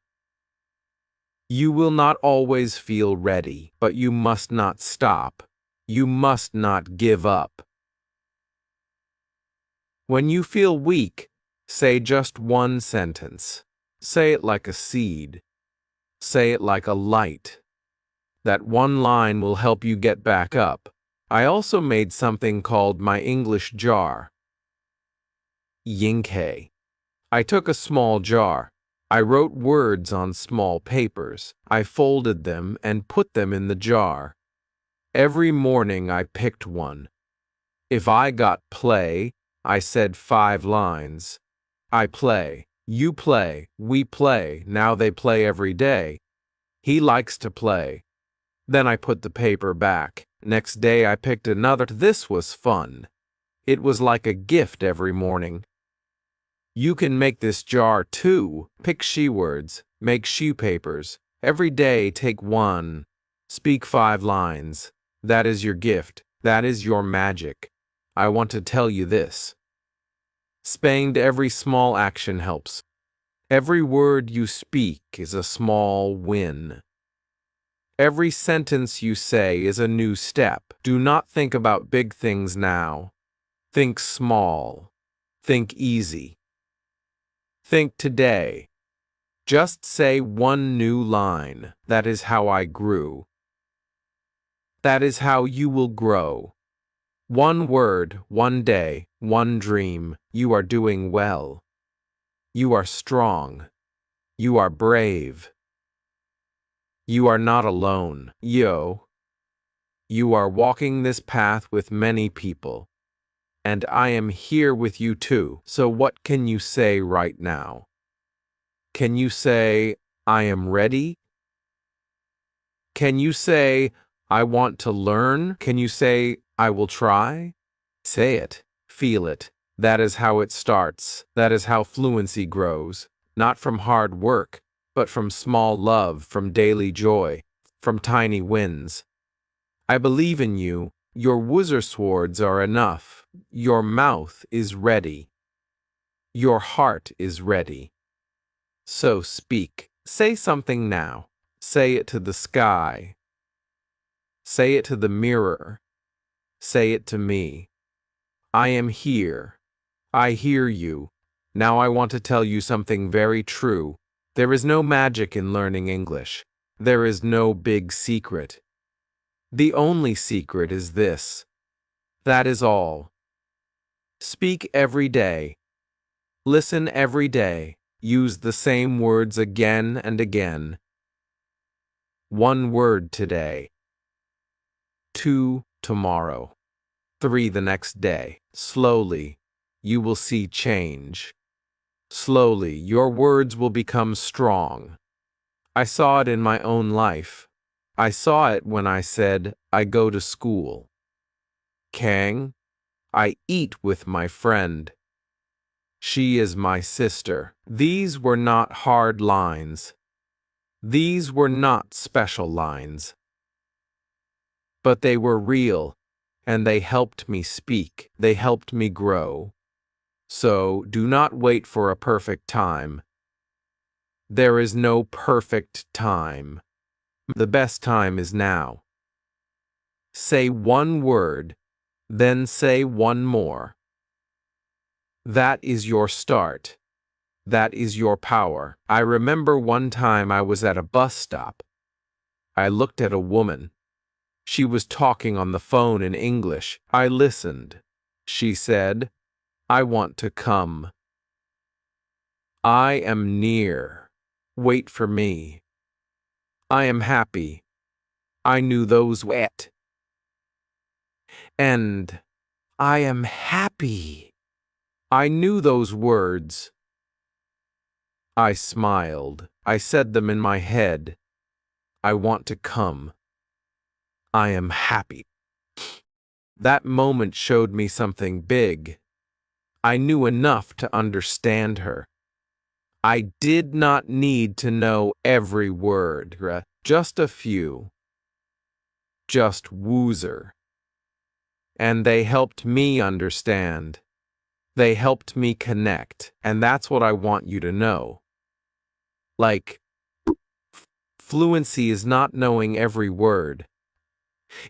You will not always feel ready, but you must not stop. You must not give up. When you feel weak, say just one sentence. Say it like a seed. Say it like a light. That one line will help you get back up. I also made something called my English jar. Yingke. I took a small jar. I wrote words on small papers. I folded them and put them in the jar. Every morning I picked one. If I got play, I said 5 lines. I play, you play, we play, now they play every day. He likes to play. Then I put the paper back. Next day I picked another. This was fun. It was like a gift every morning. You can make this jar too. Pick she words. Make she papers. Every day take one. Speak 5 lines. That is your gift. That is your magic. I want to tell you this. Spend every small action helps. Every word you speak is a small win. Every sentence you say is a new step. Do not think about big things now. Think small. Think easy. Think today. Just say one new line. That is how I grew. That is how you will grow. One word, one day, one dream. You are doing well. You are strong. You are brave. You are not alone. Yo. You are walking this path with many people. And I am here with you too. So what can you say right now? Can you say, I am ready? Can you say, I want to learn? Can you say, I will try? Say it. Feel it. That is how it starts. That is how fluency grows. Not from hard work, but from small love, from daily joy, from tiny wins. I believe in you. Your woozer swords are enough. Your mouth is ready. Your heart is ready. So speak. Say something now. Say it to the sky. Say it to the mirror. Say it to me. I am here. I hear you. Now I want to tell you something very true. There is no magic in learning English. There is no big secret. The only secret is this. That is all. Speak every day. Listen every day. Use the same words again and again. 1 word today. 2 tomorrow. 3 the next day. Slowly, you will see change. Slowly, your words will become strong. I saw it in my own life. I saw it when I said, I go to school. Kang, I eat with my friend. She is my sister. These were not hard lines. These were not special lines. But they were real, and they helped me speak. They helped me grow. So, do not wait for a perfect time. There is no perfect time. The best time is now. Say 1 word, then say 1 more. That is your start. That is your power. I remember one time I was at a bus stop. I looked at a woman. She was talking on the phone in English. I listened. She said, I want to come. I am near. Wait for me. I am happy. I knew those wet. And I am happy. I knew those words. I smiled. I said them in my head. I want to come. I am happy. That moment showed me something big. I knew enough to understand her. I did not need to know every word, just a few. Just woozer. And they helped me understand. They helped me connect, and that's what I want you to know. Like, fluency is not knowing every word.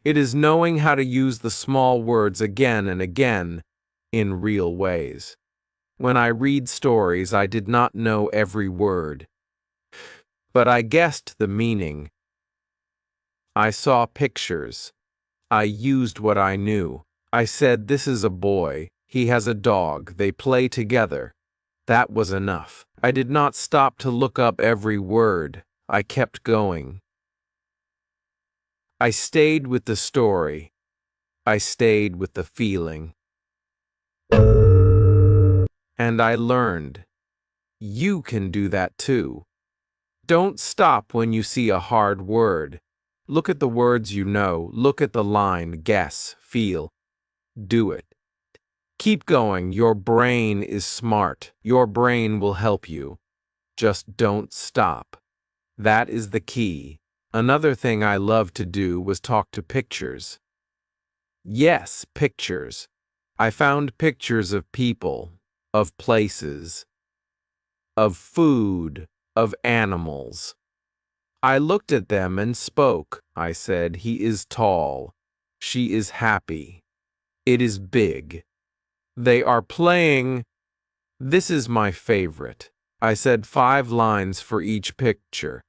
It is knowing how to use the small words again and again in real ways. When I read stories, I did not know every word, but I guessed the meaning. I saw pictures. I used what I knew. I said, this is a boy. He has a dog. They play together. That was enough. I did not stop to look up every word. I kept going. I stayed with the story. I stayed with the feeling. And I learned. You can do that too. Don't stop when you see a hard word. Look at the words you know. Look at the line. Guess. Feel. Do it. Keep going. Your brain is smart. Your brain will help you. Just don't stop. That is the key. Another thing I loved to do was talk to pictures. Yes, pictures. I found pictures of people, of places, of food, of animals. I looked at them and spoke. I said, he is tall. She is happy. It is big. They are playing. This is my favorite. I said 5 lines for each picture.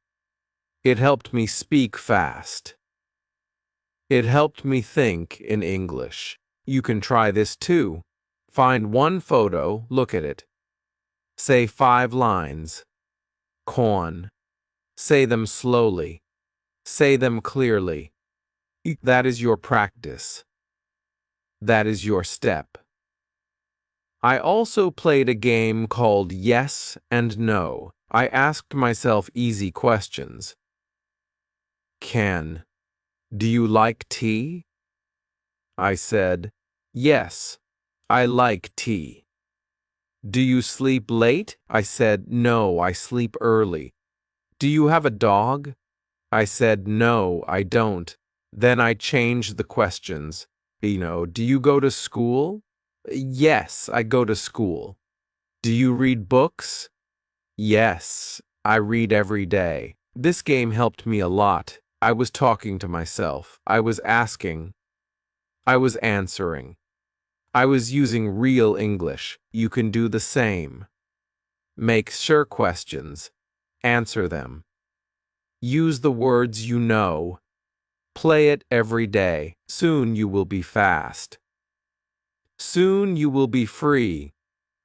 It helped me speak fast. It helped me think in English. You can try this too. Find 1 photo, look at it. Say 5 lines. Corn. Say them slowly. Say them clearly. That is your practice. That is your step. I also played a game called Yes and No. I asked myself easy questions. Do you like tea? I said, yes, I like tea. Do you sleep late? I said, no, I sleep early. Do you have a dog? I said, no, I don't. Then I changed the questions. Do you go to school? Yes, I go to school. Do you read books? Yes, I read every day. This game helped me a lot. I was talking to myself. I was asking. I was answering. I was using real English. You can do the same. Make sure questions. Answer them. Use the words you know. Play it every day. Soon you will be fast. Soon you will be free.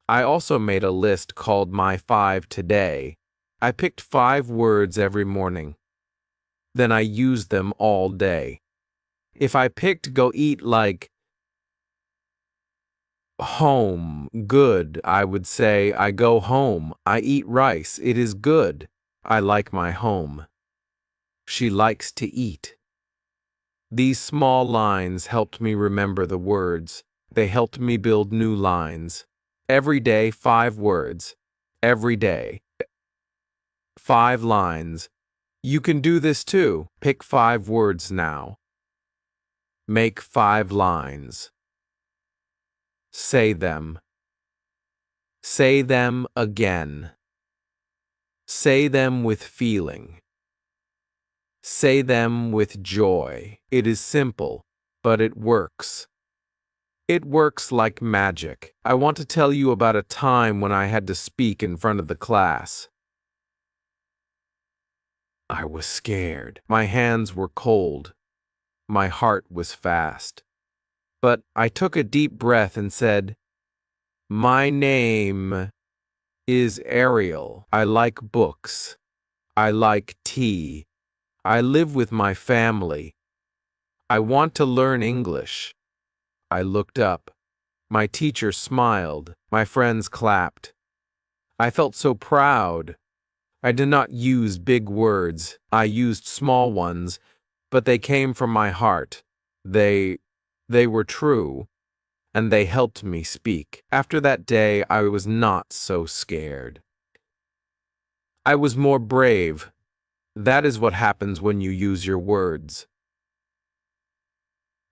I also made a list called My 5 Today. I picked 5 words every morning. Then I used them all day. If I picked go eat like home, good, I would say I go home. I eat rice. It is good. I like my home. She likes to eat. These small lines helped me remember the words. They helped me build new lines. Every day, 5 words. Every day, 5 lines. You can do this too. Pick 5 words now. Make 5 lines. Say them. Say them again. Say them with feeling. Say them with joy. It is simple, but it works. It works like magic. I want to tell you about a time when I had to speak in front of the class. I was scared. My hands were cold. My heart was fast. But I took a deep breath and said, "My name is Ariel. I like books. I like tea. I live with my family. I want to learn English." I looked up. My teacher smiled. My friends clapped. I felt so proud. I did not use big words. I used small ones, but they came from my heart. They were true, and they helped me speak. After that day, I was not so scared. I was more brave. That is what happens when you use your words.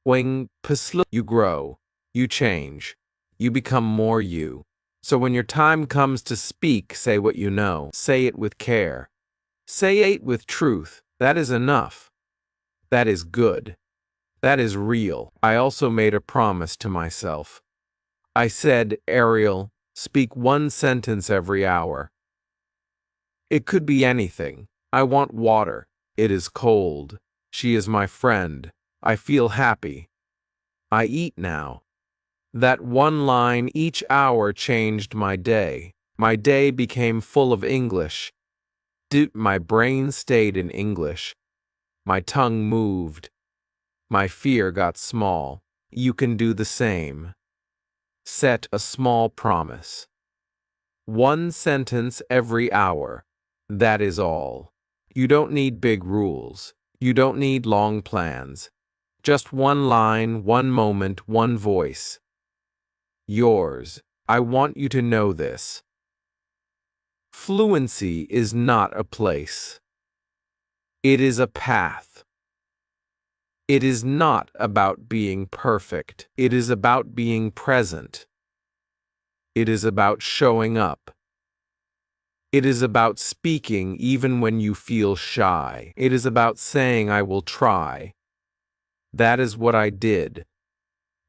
When you grow, you change, you become more you. So when your time comes to speak, say what you know. Say it with care. Say it with truth. That is enough. That is good. That is real. I also made a promise to myself. I said, "Ariel, speak 1 sentence every hour." It could be anything. I want water. It is cold. She is my friend. I feel happy. I eat now. That one line each hour changed my day. My day became full of English. My brain stayed in English. My tongue moved. My fear got small. You can do the same. Set a small promise. 1 sentence every hour. That is all. You don't need big rules. You don't need long plans. Just 1 line, 1 moment, 1 voice. Yours. I want you to know this. Fluency is not a place. It is a path. It is not about being perfect. It is about being present. It is about showing up. It is about speaking even when you feel shy. It is about saying, "I will try." That is what I did.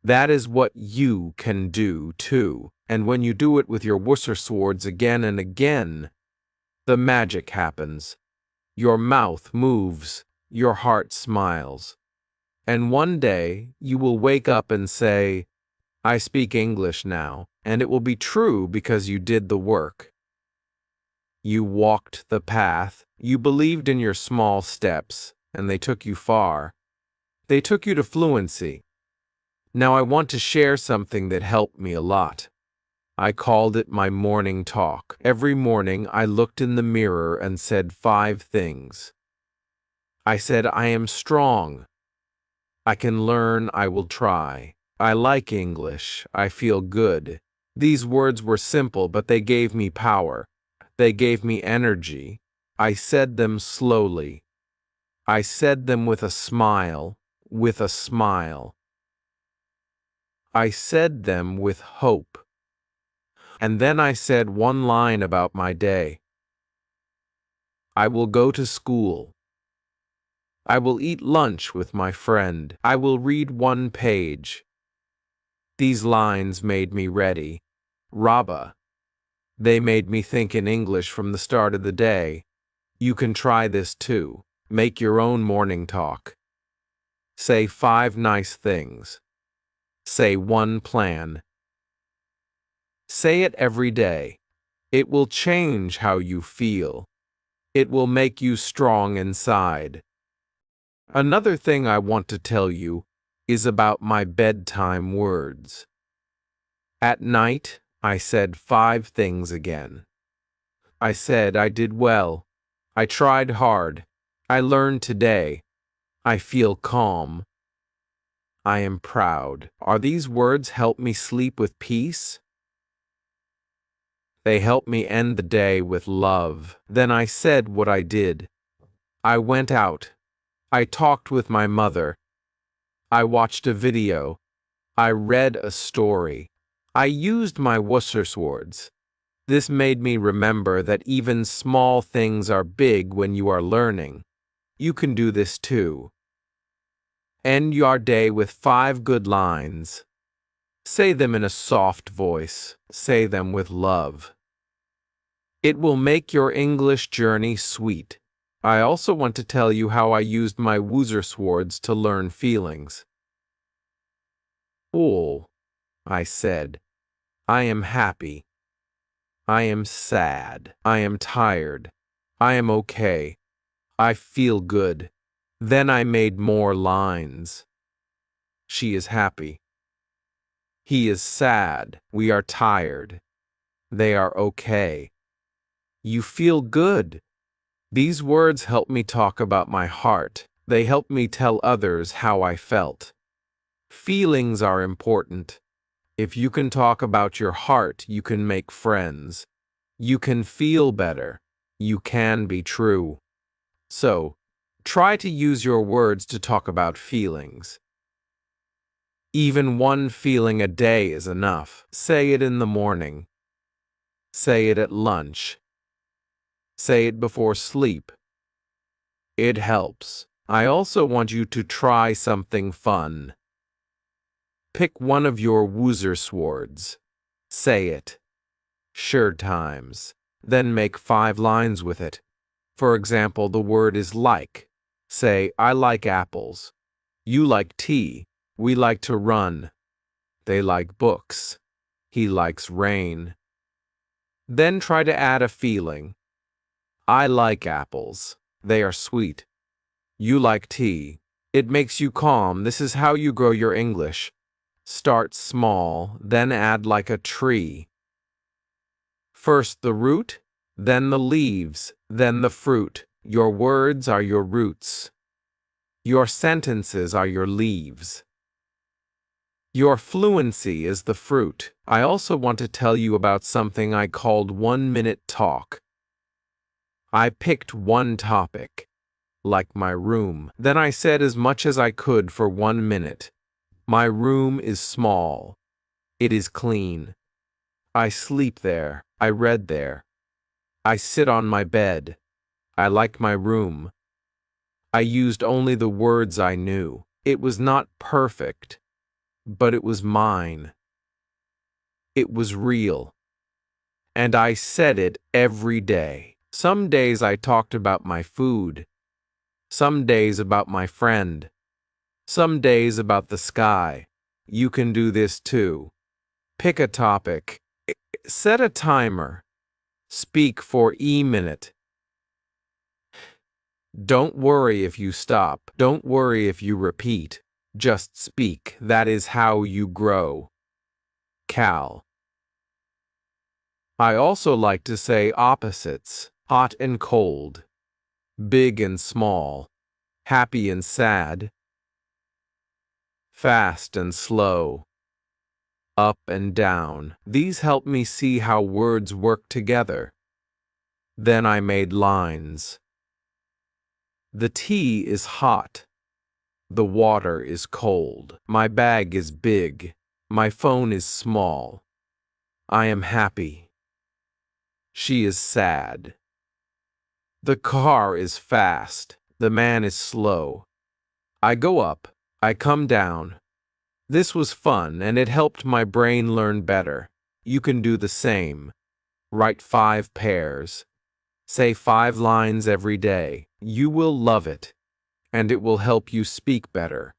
That is what you can do too. And when you do it with your Worcester swords again and again, the magic happens. Your mouth moves. Your heart smiles. And one day you will wake up and say, "I speak English now." And it will be true because you did the work. You walked the path. You believed in your small steps, and they took you far. They took you to fluency. Now I want to share something that helped me a lot. I called it my morning talk. Every morning I looked in the mirror and said 5 things. I said, "I am strong. I can learn. I will try. I like English. I feel good." These words were simple, but they gave me power. They gave me energy. I said them slowly. I said them with a smile, with a smile. I said them with hope. And then I said one line about my day. I will go to school. I will eat lunch with my friend. I will read one page. These lines made me ready. Rabba. They made me think in English from the start of the day. You can try this too. Make your own morning talk. Say 5 nice things. Say one plan. Say it every day. It will change how you feel. It will make you strong inside. Another thing I want to tell you is about my bedtime words. At night, I said 5 things again. I said I did well. I tried hard. I learned today. I feel calm. I am proud. Are these words help me sleep with peace? They help me end the day with love. Then I said what I did. I went out. I talked with my mother. I watched a video. I read a story. I used my Worcester swords. This made me remember that even small things are big when you are learning. You can do this too. End your day with 5 good lines. Say them in a soft voice. Say them with love. It will make your English journey sweet. I also want to tell you how I used my Worcester swords to learn feelings. Oh, I said, I am happy. I am sad. I am tired. I am okay. I feel good. Then I made more lines. She is happy. He is sad. We are tired. They are okay. You feel good. These words help me talk about my heart. They help me tell others how I felt. Feelings are important. If you can talk about your heart, you can make friends. You can feel better. You can be true. So, try to use your words to talk about feelings. Even one feeling a day is enough. Say it in the morning. Say it at lunch. Say it before sleep. It helps. I also want you to try something fun. Pick one of your Worcester swords. Say it. Sure times. Then make 5 lines with it. For example, the word is like. Say, I like apples. You like tea. We like to run. They like books. He likes rain. Then try to add a feeling. I like apples. They are sweet. You like tea. It makes you calm. This is how you grow your English. Start small, then add like a tree. First the root, then the leaves, then the fruit. Your words are your roots. Your sentences are your leaves. Your fluency is the fruit. I also want to tell you about something I called 1-minute talk. I picked one topic, like my room. Then I said as much as I could for 1 minute. My room is small. It is clean. I sleep there. I read there. I sit on my bed. I like my room. I used only the words I knew. It was not perfect, but it was mine. It was real. And I said it every day. Some days I talked about my food. Some days about my friend. Some days about the sky. You can do this too. Pick a topic. Set a timer. Speak for a minute. Don't worry if you stop. Don't worry if you repeat. Just speak. That is how you grow. Cal. I also like to say opposites. Hot and cold. Big and small. Happy and sad. Fast and slow. Up and down. These help me see how words work together. Then I made lines. The tea is hot. The water is cold. My bag is big. My phone is small. I am happy. She is sad. The car is fast. The man is slow. I go up. I come down. This was fun and it helped my brain learn better. You can do the same. Write 5 pairs. Say 5 lines every day. You will love it, and it will help you speak better.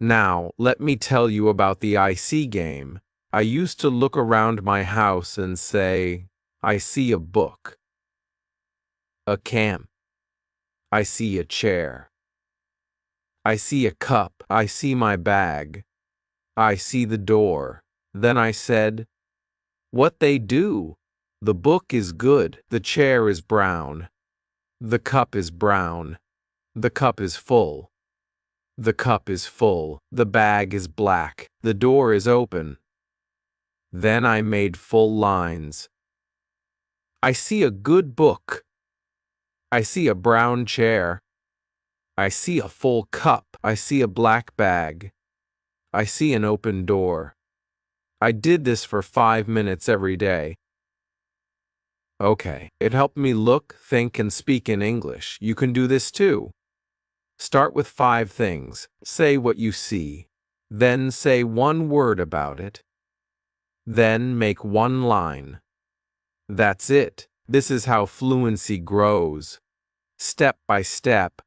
Now, let me tell you about the I see game. I used to look around my house and say, I see a book, a camp, I see a chair, I see a cup, I see my bag, I see the door. Then I said, what they do? The book is good, the chair is brown, the cup is brown, the cup is full. The cup is full, the bag is black, the door is open. Then I made full lines. I see a good book. I see a brown chair. I see a full cup. I see a black bag. I see an open door. I did this for 5 minutes every day. Okay, it helped me look, think, and speak in English. You can do this too. Start with 5 things. Say what you see. Then say 1 word about it. Then make 1 line. That's it. This is how fluency grows. Step by step.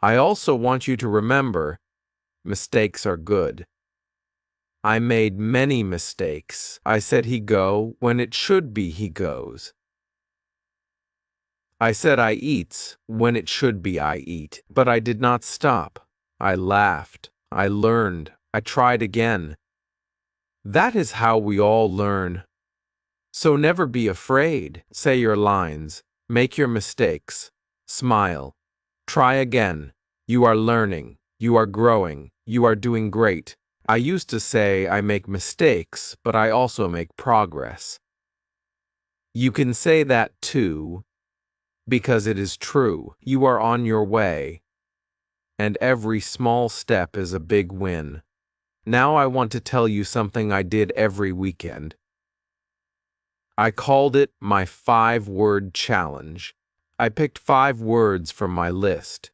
I also want you to remember, mistakes are good. I made many mistakes. I said he go when it should be he goes. I said I eats when it should be I eat. But I did not stop. I laughed. I learned. I tried again. That is how we all learn. So never be afraid. Say your lines. Make your mistakes. Smile. Try again. You are learning. You are growing. You are doing great. I used to say I make mistakes, but I also make progress. You can say that too, because it is true. You are on your way, and every small step is a big win. Now I want to tell you something I did every weekend. I called it my 5-word challenge. I picked 5 words from my list.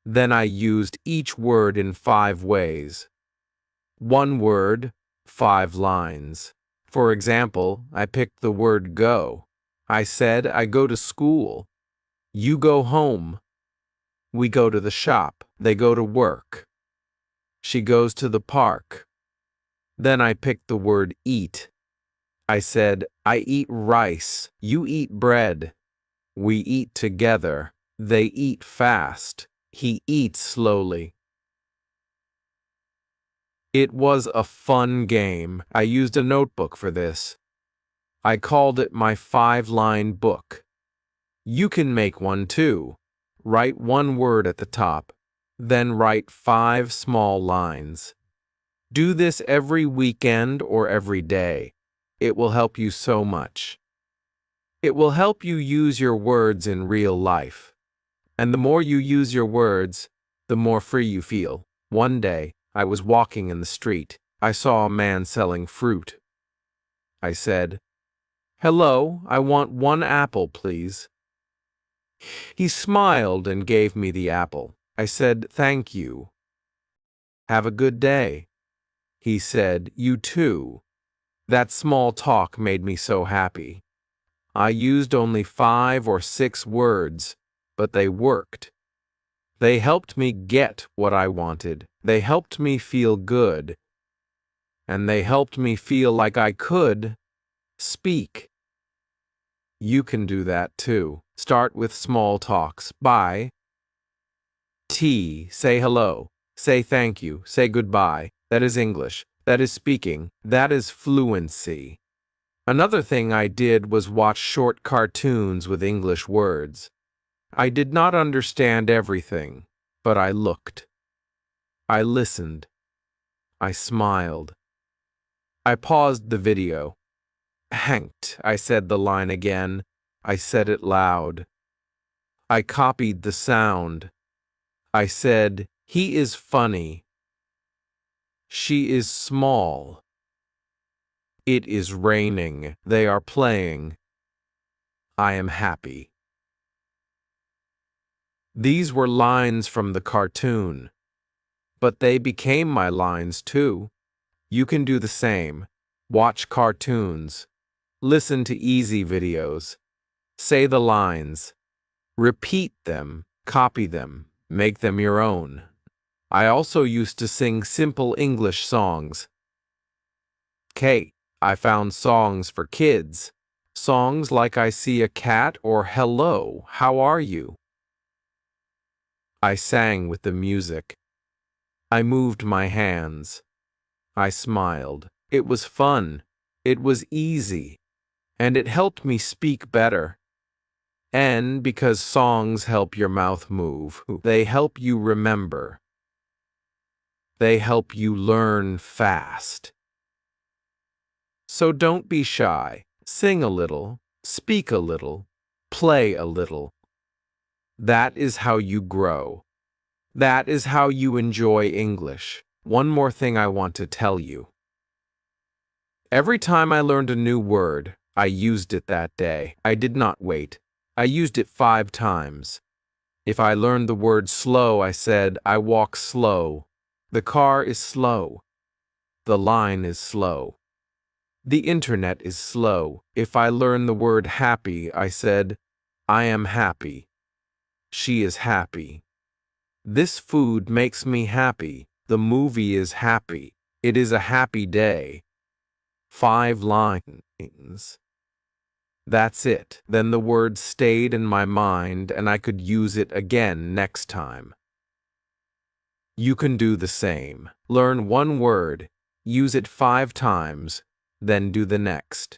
Then I used each word in 5 ways. 1 word, 5 lines. For example, I picked the word go. I said I go to school. You go home. We go to the shop. They go to work. She goes to the park. Then I picked the word eat. I said, I eat rice. You eat bread. We eat together. They eat fast. He eats slowly. It was a fun game. I used a notebook for this. I called it my 5-line book. You can make one too. Write 1 word at the top, then write 5 small lines. Do this every weekend or every day. It will help you so much. It will help you use your words in real life. And the more you use your words, the more free you feel. One day, I was walking in the street. I saw a man selling fruit. I said, "Hello, I want 1 apple, please." He smiled and gave me the apple. I said, "Thank you. Have a good day." He said, "You too." That small talk made me so happy. I used only 5 or 6 words, but they worked. They helped me get what I wanted. They helped me feel good. And they helped me feel like I could speak. You can do that too. Start with small talks. Bye. Say hello. Say thank you. Say goodbye. That is English. That is speaking. That is fluency. Another thing I did was watch short cartoons with English words. I did not understand everything, but I looked. I listened. I smiled. I paused the video. Hanked, I said the line again. I said it loud. I copied the sound. I said, "He is funny." She is small. It is raining. They are playing. I am happy. These were lines from the cartoon, but they became my lines too. You can do the same. Watch cartoons. Listen to easy videos. Say the lines. Repeat them. Copy them. Make them your own. I also used to sing simple English songs. I found songs for kids. Songs like I see a cat or hello, how are you? I sang with the music. I moved my hands. I smiled. It was fun. It was easy. And it helped me speak better. And because songs help your mouth move, they help you remember. They help you learn fast. So don't be shy. Sing a little, speak a little, play a little. That is how you grow. That is how you enjoy English. One more thing I want to tell you. Every time I learned a new word, I used it that day. I did not wait. I used it 5 times. If I learned the word slow, I said, I walk slow. The car is slow. The line is slow. The internet is slow. If I learn the word happy, I said, I am happy. She is happy. This food makes me happy. The movie is happy. It is a happy day. 5 lines. That's it. Then the word stayed in my mind and I could use it again next time. You can do the same. Learn one word, use it 5 times, then do the next.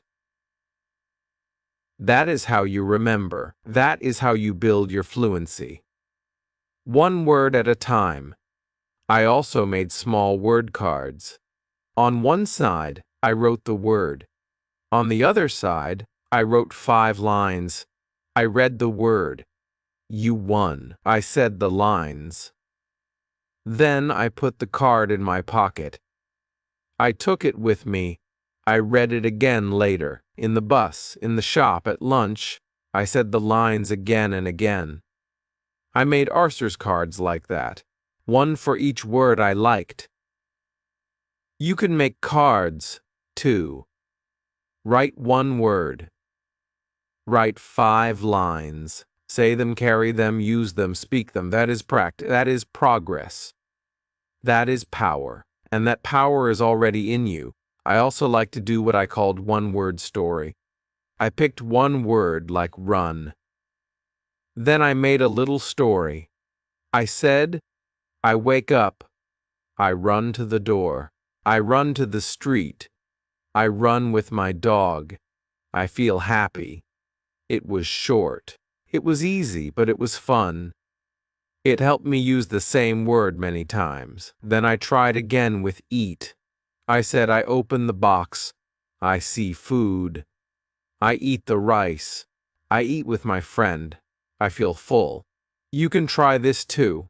That is how you remember. That is how you build your fluency. One word at a time. I also made small word cards. On one side, I wrote the word. On the other side, I wrote 5 lines. I read the word. You won. I said the lines. Then I put the card in my pocket. I took it with me. I read it again later, in the bus, in the shop, at lunch. I said the lines again and again. I made Arthur's cards like that, one for each word I liked. You can make cards, too. Write one word. Write 5 lines. Say them, carry them, use them, speak them. That is practice. That is progress. That is power. And that power is already in you. I also like to do what I called one-word story. I picked one word like run. Then I made a little story. I said, I wake up. I run to the door. I run to the street. I run with my dog. I feel happy. It was short. It was easy, but it was fun. It helped me use the same word many times. Then I tried again with eat. I said I open the box. I see food. I eat the rice. I eat with my friend. I feel full. You can try this too.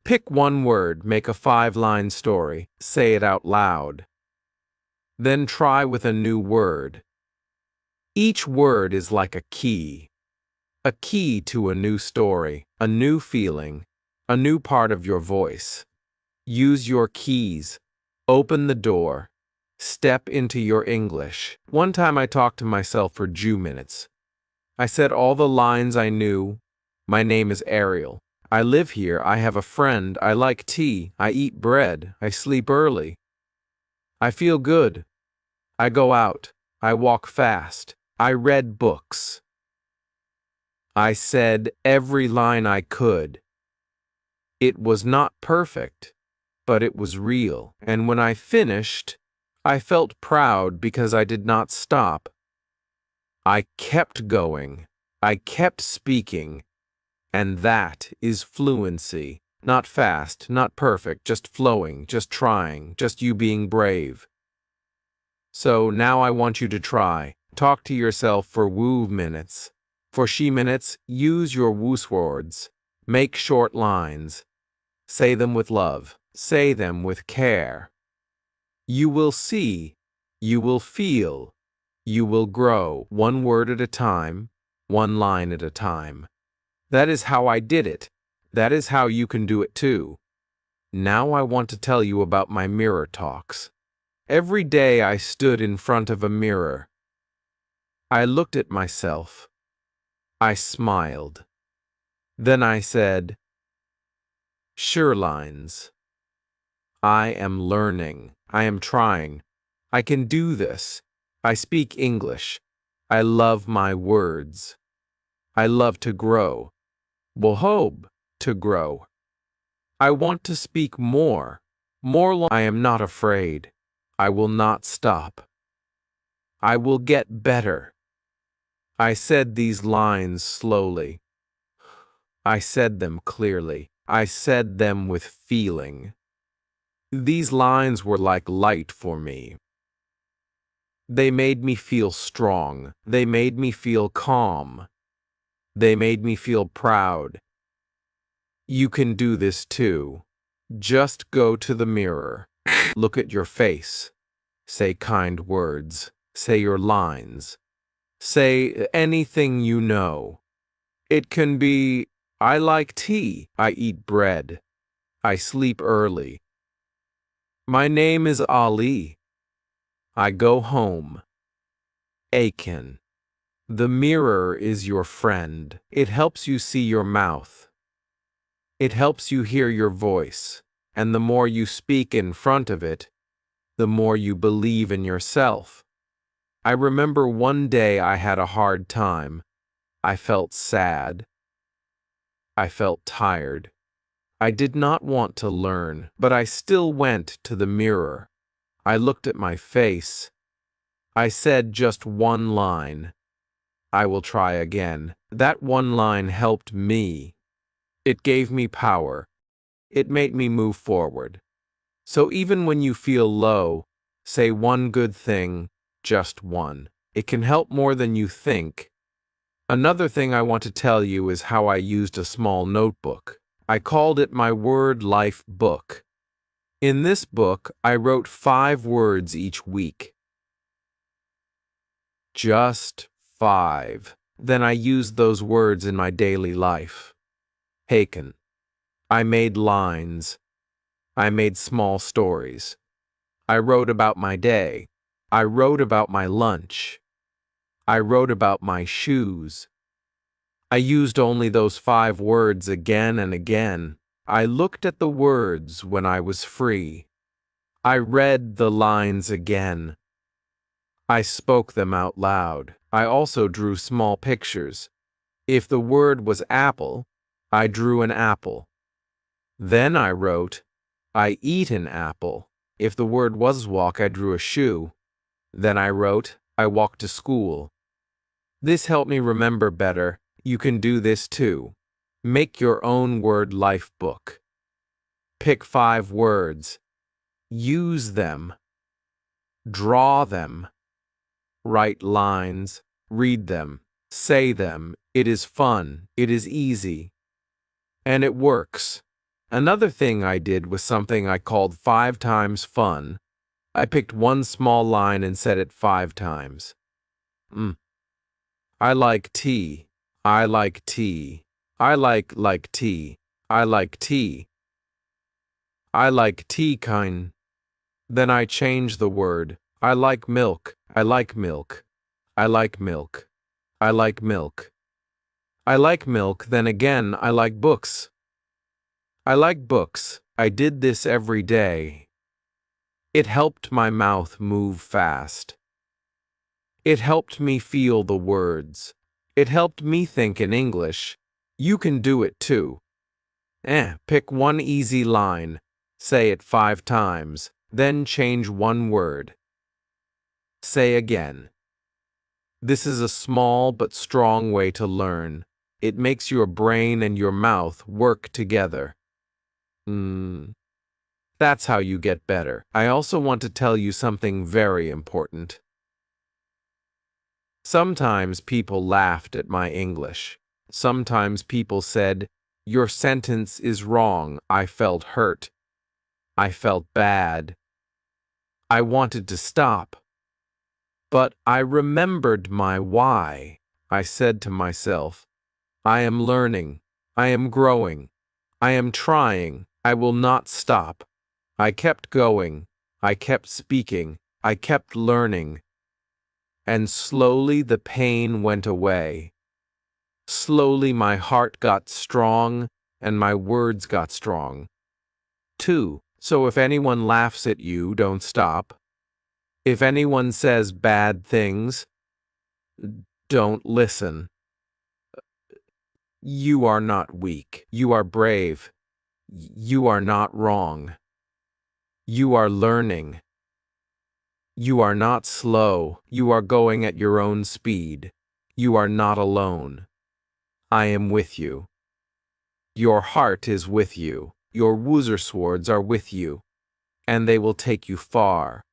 Pick one word, make a 5-line story, say it out loud. Then try with a new word. Each word is like a key to a new story, a new feeling, a new part of your voice. Use your keys. Open the door. Step into your English. One time I talked to myself for 2 minutes. I said all the lines I knew. My name is Ariel. I live here. I have a friend. I like tea. I eat bread. I sleep early. I feel good. I go out. I walk fast. I read books. I said every line I could. It was not perfect, but it was real. And when I finished, I felt proud because I did not stop. I kept going. I kept speaking. And that is fluency. Not fast, not perfect, just flowing, just trying, just you being brave. So now I want you to try. Talk to yourself for woo minutes. For she minutes, use your woos words. Make short lines. Say them with love. Say them with care. You will see. You will feel. You will grow, one word at a time, one line at a time. That is how I did it. That is how you can do it too. Now I want to tell you about my mirror talks. Every day I stood in front of a mirror. I looked at myself. I smiled. Then I said, "Sure, lines. I am learning. I am trying. I can do this. I speak English. I love my words. I love to grow. Wohob, to grow. I want to speak more. I am not afraid. I will not stop. I will get better." I said these lines slowly. I said them clearly. I said them with feeling. These lines were like light for me. They made me feel strong. They made me feel calm. They made me feel proud. You can do this too. Just go to the mirror. Look at your face. Say kind words. Say your lines. Say anything you know. It can be, "I like tea. I eat bread. I sleep early. My name is Ali. I go home." Aiken. The mirror is your friend. It helps you see your mouth. It helps you hear your voice. And the more you speak in front of it, the more you believe in yourself. I remember one day I had a hard time. I felt sad. I felt tired. I did not want to learn, but I still went to the mirror. I looked at my face. I said just one line. "I will try again." That one line helped me. It gave me power. It made me move forward. So even when you feel low, say one good thing, just one. It can help more than you think. Another thing I want to tell you is how I used a small notebook. I called it my Word Life book. In this book, I wrote 5 words each week. Just 5. Then I used those words in my daily life. Haken. I made lines. I made small stories. I wrote about my day. I wrote about my lunch. I wrote about my shoes. I used only those 5 words again and again. I looked at the words when I was free. I read the lines again. I spoke them out loud. I also drew small pictures. If the word was apple, I drew an apple. Then I wrote, "I eat an apple." If the word was walk, I drew a shoe. Then I wrote, "I walk to school." This helped me remember better. You can do this too. Make your own word life book. Pick 5 words. Use them. Draw them. Write lines. Read them. Say them. It is fun. It is easy. And it works. Another thing I did was something I called 5 times fun. I picked one small line and said it 5 times. I like tea. I like tea. I like tea. I like tea. I like tea kind. Then I change the word. I like milk. I like milk. I like milk. I like milk. I like milk. Then again, I like books. I like books. I did this every day. It helped my mouth move fast. It helped me feel the words. It helped me think in English. You can do it too. Pick one easy line. Say it 5 times. Then change one word. Say again. This is a small but strong way to learn. It makes your brain and your mouth work together. That's how you get better. I also want to tell you something very important. Sometimes people laughed at my English. Sometimes people said, "Your sentence is wrong." I felt hurt. I felt bad. I wanted to stop, but I remembered my why. I said to myself, I am learning. I am growing. I am trying. I will not stop. I kept going. I kept speaking. I kept learning. And slowly the pain went away. Slowly my heart got strong and my words got strong. 2. So if anyone laughs at you, don't stop. If anyone says bad things, don't listen. You are not weak. You are brave. You are not wrong. You are learning. You are not slow. You are going at your own speed. You are not alone. I am with you. Your heart is with you. Your Woozer swords are with you, and they will take you far.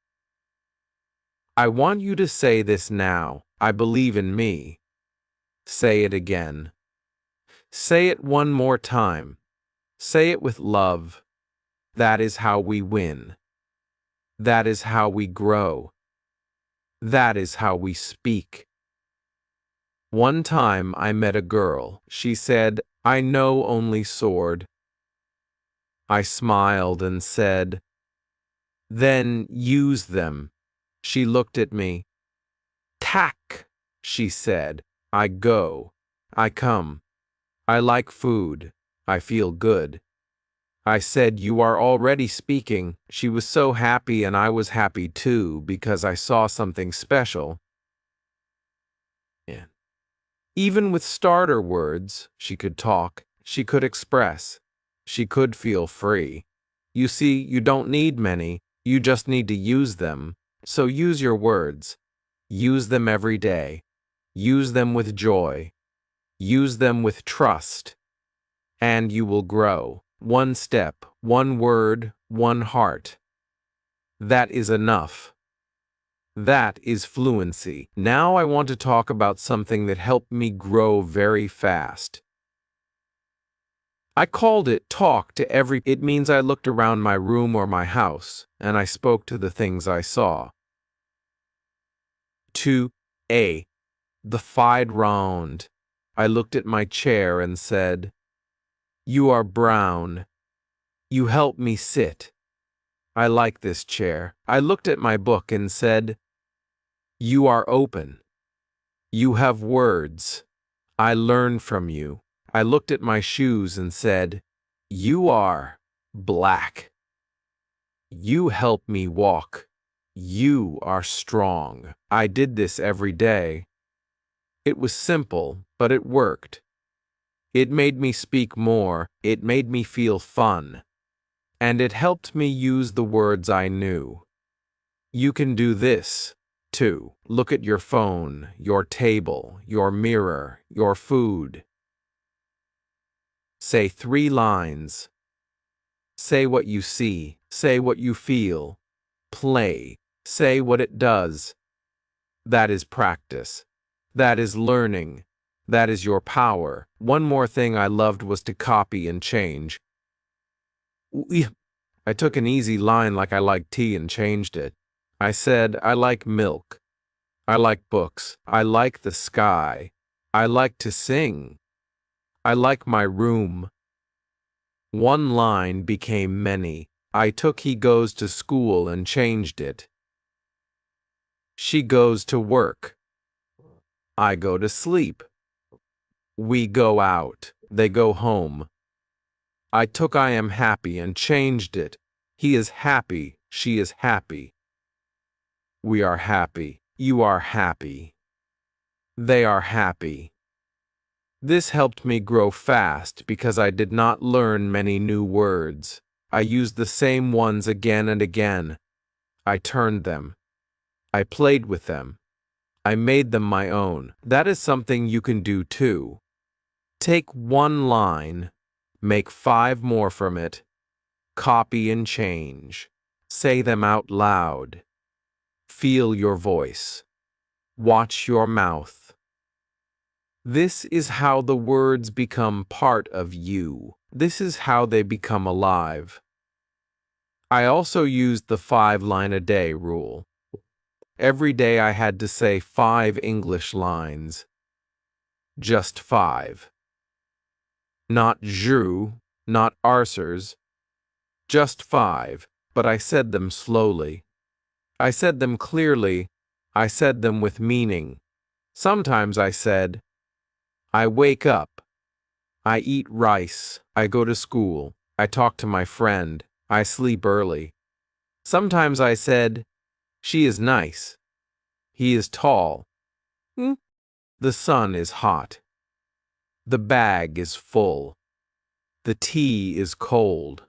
I want you to say this now. I believe in me. Say it again. Say it one more time. Say it with love. That is how we win. That is how we grow. That is how we speak. One time I met a girl. She said, I know only sword. I smiled and said, then use them. She looked at me. Tack, she said. I go. I come. I like food. I feel good. I said, you are already speaking. She was so happy and I was happy too because I saw something special. Yeah. Even with starter words, she could talk, she could express, she could feel free. You see, you don't need many, you just need to use them. So use your words. Use them every day. Use them with joy. Use them with trust. And you will grow. One step, one word, one heart. That is enough. That is fluency. Now I want to talk about something that helped me grow very fast. I called it talk to every. It means I looked around my room or my house, and I spoke to the things I saw. 2a. The fied round. I looked at my chair and said, you are brown. You help me sit. I like this chair. I looked at my book and said, you are open. You have words. I learn from you. I looked at my shoes and said, you are black. You help me walk. You are strong. I did this every day. It was simple, but it worked. It made me speak more. It made me feel fun. And it helped me use the words I knew. You can do this, too. Look at your phone, your table, your mirror, your food. Say 3 lines. Say what you see. Say what you feel. Play. Say what it does. That is practice. That is learning. That is your power. One more thing I loved was to copy and change. I took an easy line like I like tea and changed it. I said, I like milk. I like books. I like the sky. I like to sing. I like my room. One line became many. I took he goes to school and changed it. She goes to work. I go to sleep. We go out. They go home. I took I am happy and changed it. He is happy. She is happy. We are happy. You are happy. They are happy. This helped me grow fast because I did not learn many new words. I used the same ones again and again. I turned them. I played with them. I made them my own. That is something you can do too. Take one line, make 5 more from it, copy and change. Say them out loud. Feel your voice. Watch your mouth. This is how the words become part of you. This is how they become alive. I also used the 5-line-a-day rule. Every day I had to say 5 English lines. Just 5. Not jus, not arsers. Just 5, but I said them slowly. I said them clearly. I said them with meaning. Sometimes I said, I wake up. I eat rice. I go to school. I talk to my friend. I sleep early. Sometimes I said, she is nice. He is tall. The sun is hot. The bag is full. The tea is cold.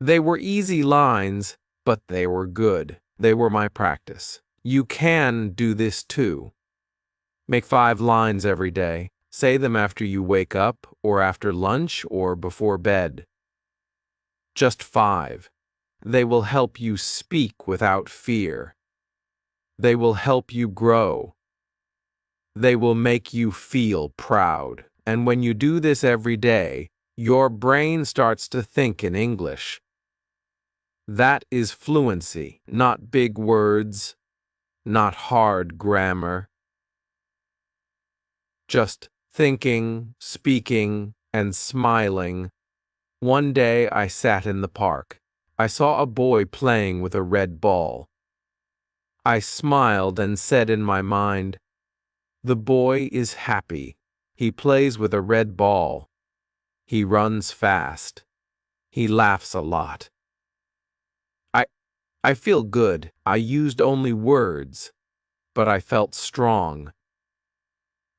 They were easy lines, but they were good. They were my practice. You can do this too. Make 5 lines every day. Say them after you wake up, or after lunch, or before bed. Just 5. They will help you speak without fear. They will help you grow. They will make you feel proud. And when you do this every day, your brain starts to think in English. That is fluency, not big words, not hard grammar. Just thinking, speaking, and smiling. One day I sat in the park. I saw a boy playing with a red ball. I smiled and said in my mind, the boy is happy. He plays with a red ball. He runs fast. He laughs a lot. I feel good. I used only words, but I felt strong.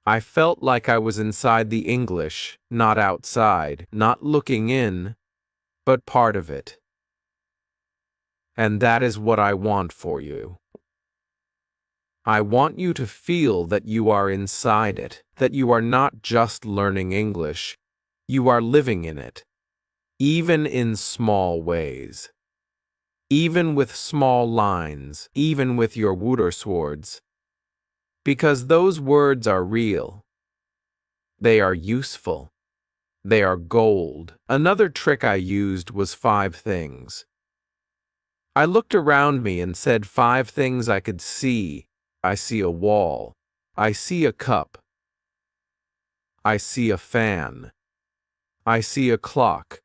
I felt like I was inside the English, not outside, not looking in, but part of it. And that is what I want for you. I want you to feel that you are inside it, that you are not just learning English, you are living in it, even in small ways. Even with small lines, even with your Wörterschwords. Because those words are real. They are useful. They are gold. Another trick I used was 5 things. I looked around me and said 5 things I could see. I see a wall. I see a cup. I see a fan. I see a clock.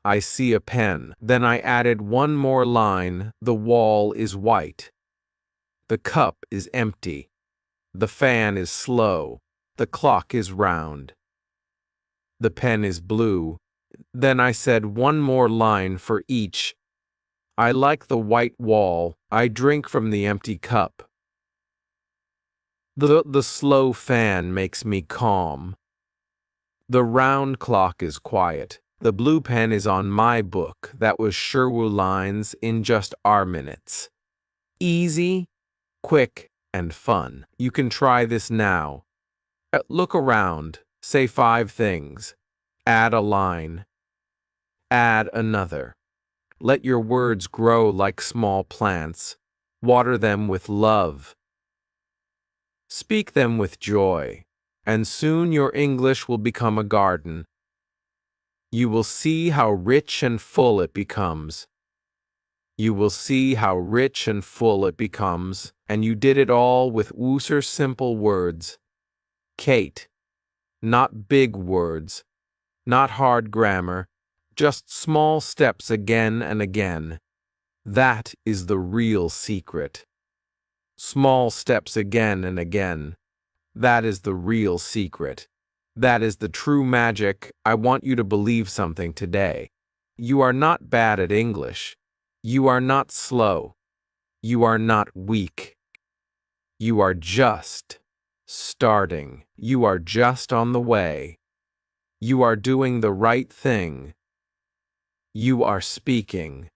I see a pen. Then I added one more line. The wall is white. The cup is empty. The fan is slow. The clock is round. The pen is blue. Then I said one more line for each. I like the white wall. I drink from the empty cup. The slow fan makes me calm. The round clock is quiet. The blue pen is on my book. That was Sherwood lines in just our minutes. Easy, quick, and fun. You can try this now. Look around. Say 5 things. Add a line. Add another. Let your words grow like small plants. Water them with love. Speak them with joy. And soon your English will become a garden. You will see how rich and full it becomes. You will see how rich and full it becomes, and you did it all with Wooser simple words. Kate. Not big words, not hard grammar, just small steps again and again. That is the real secret. Small steps again and again. That is the real secret. That is the true magic. I want you to believe something today. You are not bad at English. You are not slow. You are not weak. You are just starting. You are just on the way. You are doing the right thing. You are speaking.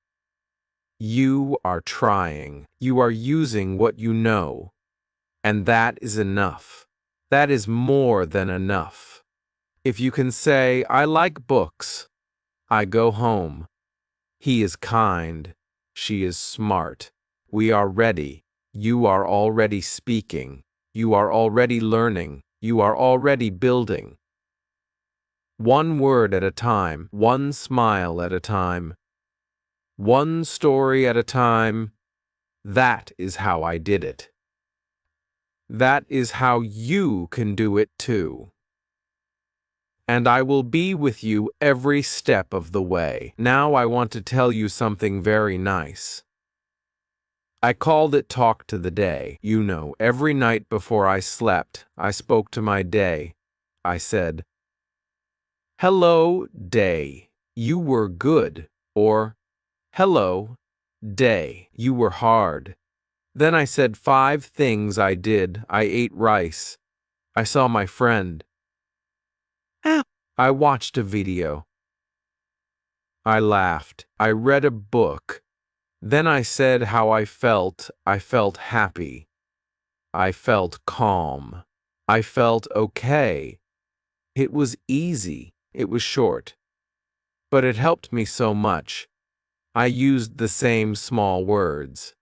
You are trying. You are using what you know. And that is enough. That is more than enough. If you can say, I like books. I go home. He is kind. She is smart. We are ready. You are already speaking. You are already learning. You are already building. One word at a time, one smile at a time. one story at a time. That is how I did it. That is how you can do it too. And I will be with you every step of the way. Now I want to tell you something very nice. I called it Talk to the Day. You know, every night before I slept, I spoke to my day. I said, "Hello, day. You were good." Or, "Hello, day. You were hard." Then I said 5 things I did. I ate rice. I saw my friend. I watched a video. I laughed. I read a book. Then I said how I felt. I felt happy. I felt calm. I felt okay. It was easy. It was short. But it helped me so much. I used the same small words.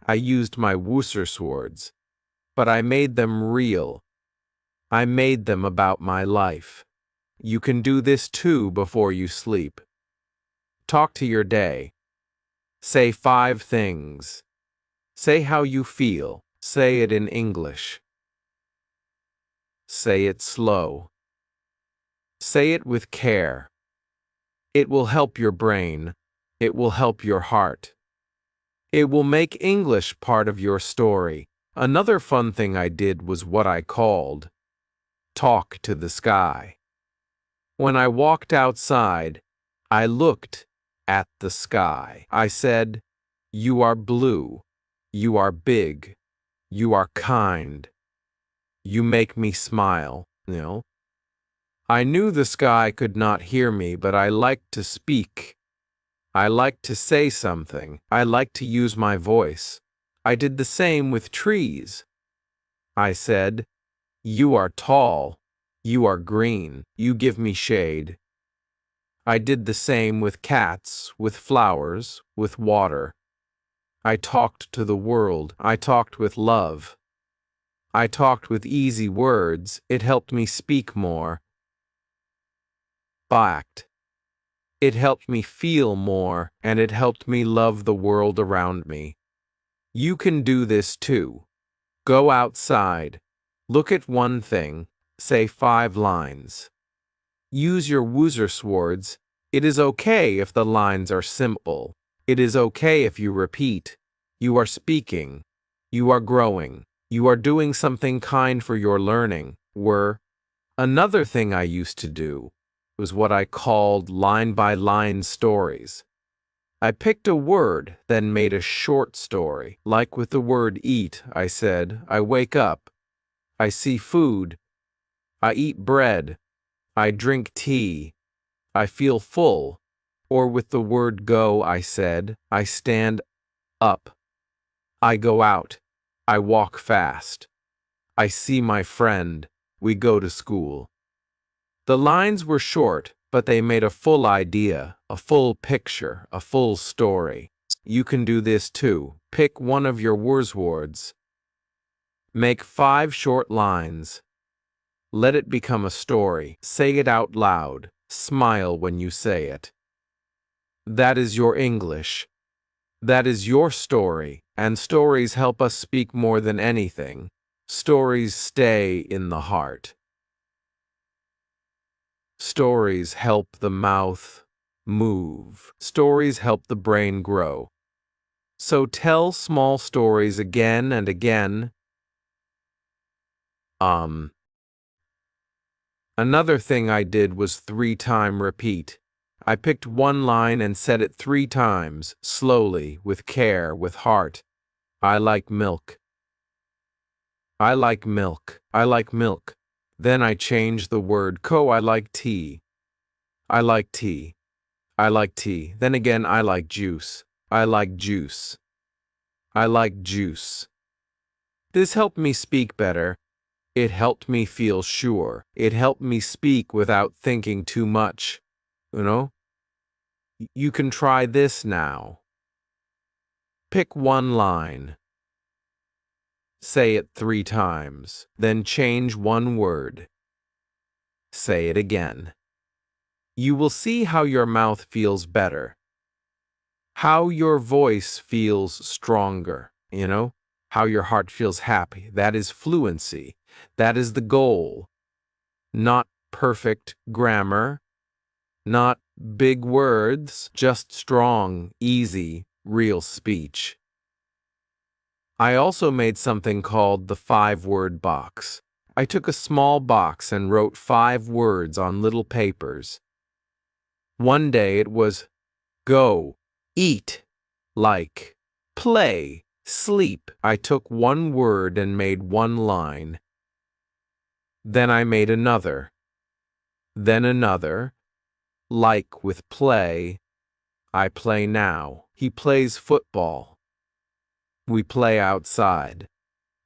I used my Words, but I made them real. I made them about my life. You can do this too before you sleep. Talk to your day. Say 5 things. Say how you feel. Say it in English. Say it slow. Say it with care. It will help your brain. It will help your heart. It will make English part of your story. Another fun thing I did was what I called talk to the sky. When I walked outside, I looked at the sky. I said, "You are blue. You are big. You are kind. You make me smile." I knew the sky could not hear me, but I liked to speak. I liked to say something. I liked to use my voice. I did the same with trees. I said, "You are tall. You are green. You give me shade." I did the same with cats, with flowers, with water. I talked to the world. I talked with love. I talked with easy words. It helped me speak more. Fact. It helped me feel more, and it helped me love the world around me. You can do this too. Go outside. Look at one thing. Say 5 lines. Use your Words. It is okay if the lines are simple. It is okay if you repeat. You are speaking. You are growing. You are doing something kind for your learning. Another thing I used to do was what I called line-by-line stories. I picked a word, then made a short story. Like with the word eat, I said, "I wake up. I see food. I eat bread. I drink tea. I feel full." Or with the word go, I said, "I stand up. I go out. I walk fast. I see my friend. We go to school." The lines were short, but they made a full idea, a full picture, a full story. You can do this too. Pick one of your words. Make 5 short lines. Let it become a story. Say it out loud. Smile when you say it. That is your English. That is your story, and stories help us speak more than anything. Stories stay in the heart. Stories help the mouth move. Stories help the brain grow. So tell small stories again and again. Another thing I did was 3-time repeat. I picked one line and said it 3 times, slowly, with care, with heart. I like milk. I like milk. I like milk. Then I changed the word I like tea. I like tea. I like tea. Then again, I like juice. I like juice. I like juice. This helped me speak better. It helped me feel sure. It helped me speak without thinking too much. You can try this now. Pick one line. Say it 3 times. Then change one word. Say it again. You will see how your mouth feels better. How your voice feels stronger, how your heart feels happy. That is fluency. That is the goal. Not perfect grammar, not big words, just strong, easy, real speech. I also made something called the 5-word box. I took a small box and wrote 5 words on little papers. One day it was go, eat, like, play, sleep. I took one word and made one line. Then I made another. Then another. Like with play, I play now. He plays football. We play outside.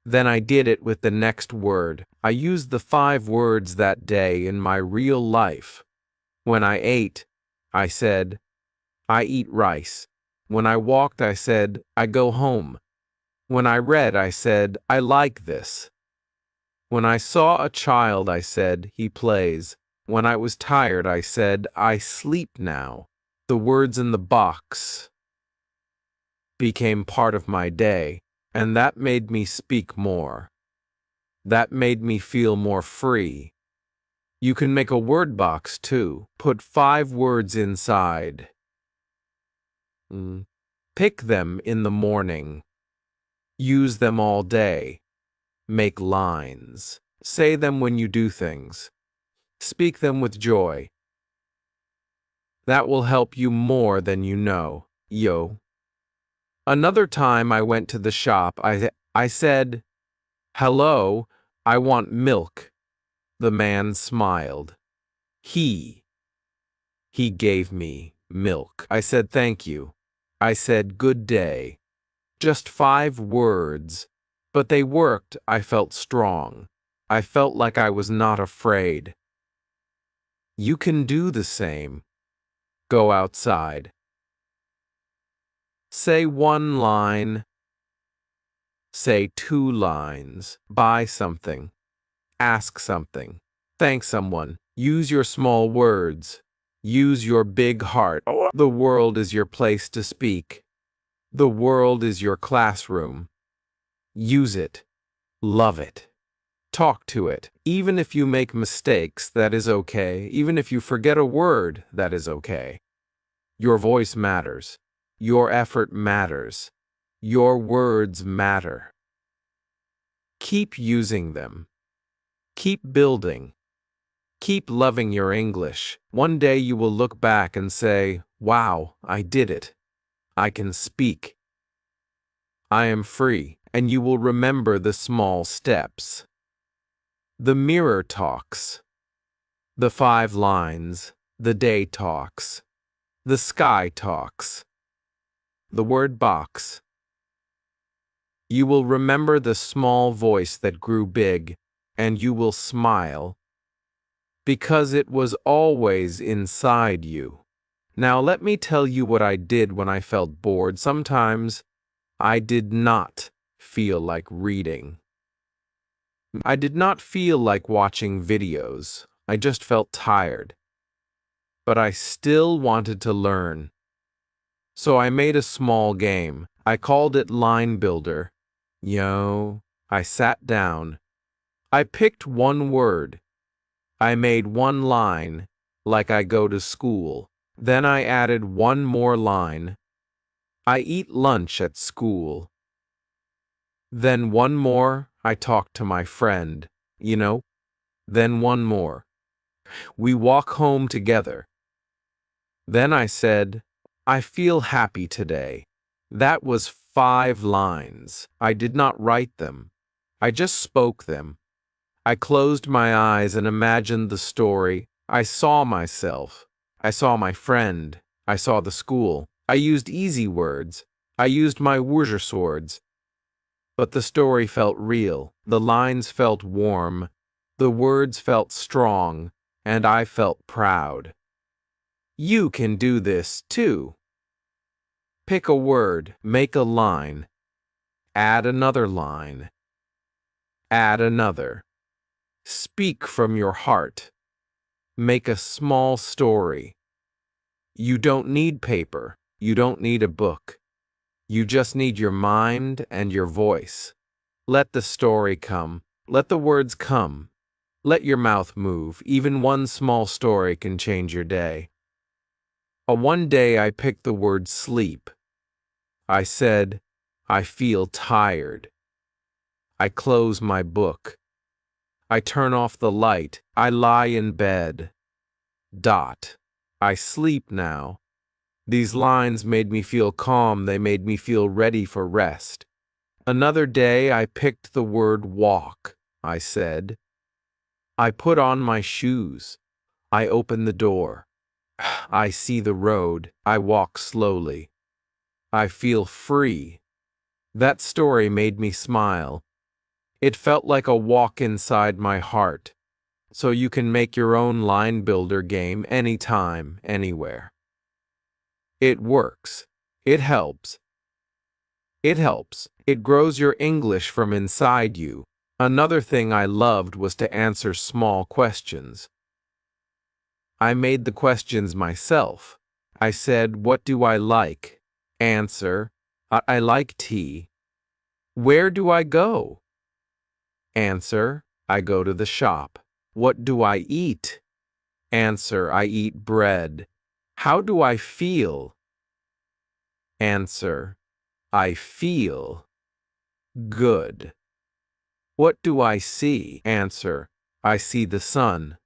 Then I did it with the next word. I used the 5 words that day in my real life. When I ate, I said, I eat rice. When I walked, I said, I go home. When I read, I said, I like this. When I saw a child, I said, he plays. When I was tired, I said, I sleep now. The words in the box became part of my day, and that made me speak more. That made me feel more free. You can make a word box too. Put 5 words inside. Pick them in the morning. Use them all day. Make lines. Say them when you do things. Speak them with joy. That will help you more than you know. Yo. Another time I went to the shop, I said, hello, I want milk. The man smiled. He gave me milk. I said thank you. I said good day. Just 5 words, but they worked. I felt strong. I felt like I was not afraid. You can do the same. Go outside. Say 1 line. Say 2 lines. Buy something. Ask something. Thank someone. Use your small words. Use your big heart. The world is your place to speak. The world is your classroom. Use it. Love it. Talk to it. Even if you make mistakes, that is okay. Even if you forget a word, that is okay. Your voice matters. Your effort matters. Your words matter. Keep using them. Keep building. Keep loving your English. One day you will look back and say, wow, I did it. I can speak. I am free, and you will remember the small steps. The mirror talks. The 5 lines. The day talks. The sky talks. The word box. You will remember the small voice that grew big, and you will smile, because it was always inside you. Now let me tell you what I did when I felt bored. Sometimes I did not feel like reading. I did not feel like watching videos. I just felt tired. But I still wanted to learn. So I made a small game. I called it Line Builder. I sat down. I picked 1 word. I made 1 line, like I go to school. Then I added 1 more line. I eat lunch at school. Then 1 more, I talk to my friend. Then 1 more. We walk home together. Then I said, I feel happy today. That was 5 lines. I did not write them. I just spoke them. I closed my eyes and imagined the story. I saw myself. I saw my friend. I saw the school. I used easy words. I used my swords. But the story felt real. The lines felt warm. The words felt strong. And I felt proud. You can do this too. Pick a word, make a line, add another line, add another. Speak from your heart. Make a small story. You don't need paper. You don't need a book. You just need your mind and your voice. Let the story come. Let the words come. Let your mouth move. Even one small story can change your day. One day I picked the word sleep. I said, I feel tired. I close my book. I turn off the light. I lie in bed. I sleep now. These lines made me feel calm. They made me feel ready for rest. Another day I picked the word walk. I said, I put on my shoes. I open the door. I see the road. I walk slowly. I feel free. That story made me smile. It felt like a walk inside my heart. So you can make your own line builder game anytime, anywhere. It works. It helps. It helps. It grows your English from inside you. Another thing I loved was to answer small questions. I made the questions myself. I said, what do I like? Answer, I like tea. Where do I go? Answer, I go to the shop. What do I eat? Answer, I eat bread. How do I feel? Answer, I feel good. What do I see? Answer, I see the sun.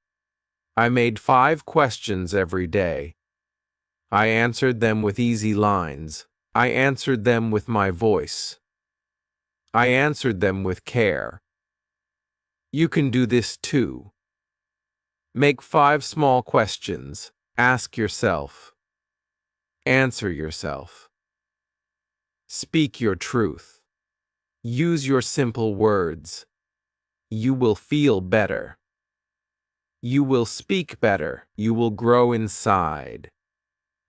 I made 5 questions every day. I answered them with easy lines. I answered them with my voice. I answered them with care. You can do this too. Make 5 small questions. Ask yourself. Answer yourself. Speak your truth. Use your simple words. You will feel better. You will speak better. You will grow inside.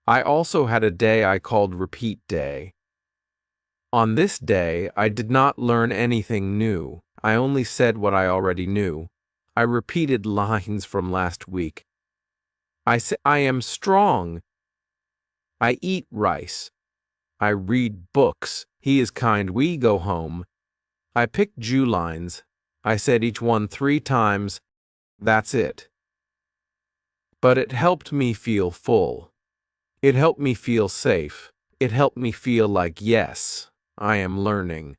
I also had a day I called Repeat Day. On this day, I did not learn anything new. I only said what I already knew. I repeated lines from last week. I say, I am strong. I eat rice. I read books. He is kind. We go home. I picked Jew lines. I said each one 3 times. That's it. But it helped me feel full. It helped me feel safe. It helped me feel like, yes, I am learning.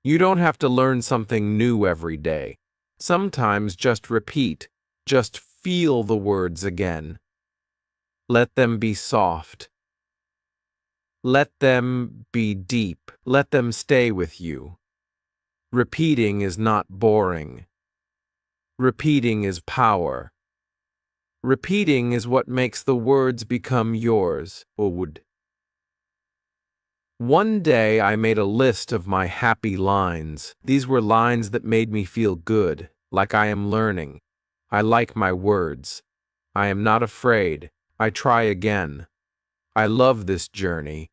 You don't have to learn something new every day. Sometimes just repeat. Just feel the words again. Let them be soft. Let them be deep. Let them stay with you. Repeating is not boring. Repeating is power. Repeating is what makes the words become yours. One day I made a list of my happy lines. These were lines that made me feel good, like I am learning. I like my words. I am not afraid. I try again. I love this journey.